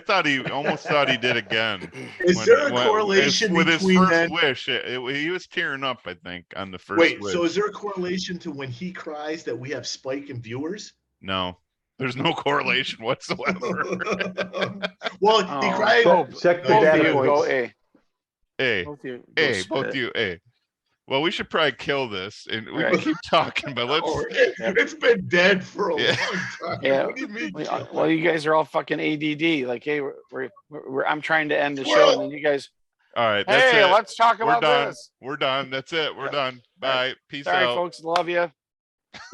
S2: thought he almost thought he did again.
S3: Is there a correlation
S2: with his
S3: between
S2: first wish? He was tearing up, I think, on the first wish.
S3: So is there a correlation to when he cries that we have spike in viewers?
S2: No, there's no correlation whatsoever.
S3: Well, he cried.
S4: Check the data points.
S2: Both you. Well, we should probably kill this, and we can keep talking, but let's.
S3: It's been dead for a long time.
S1: Yeah.
S3: What do you mean?
S1: Well, you guys are all fucking ADD. Like, hey, I'm trying to end the show, and then you guys.
S2: All right. That's
S1: hey,
S2: it.
S1: let's talk about this.
S2: We're done. That's it. We're done. Bye. Peace out.
S1: Sorry, folks. Love you.
S4: Thanks.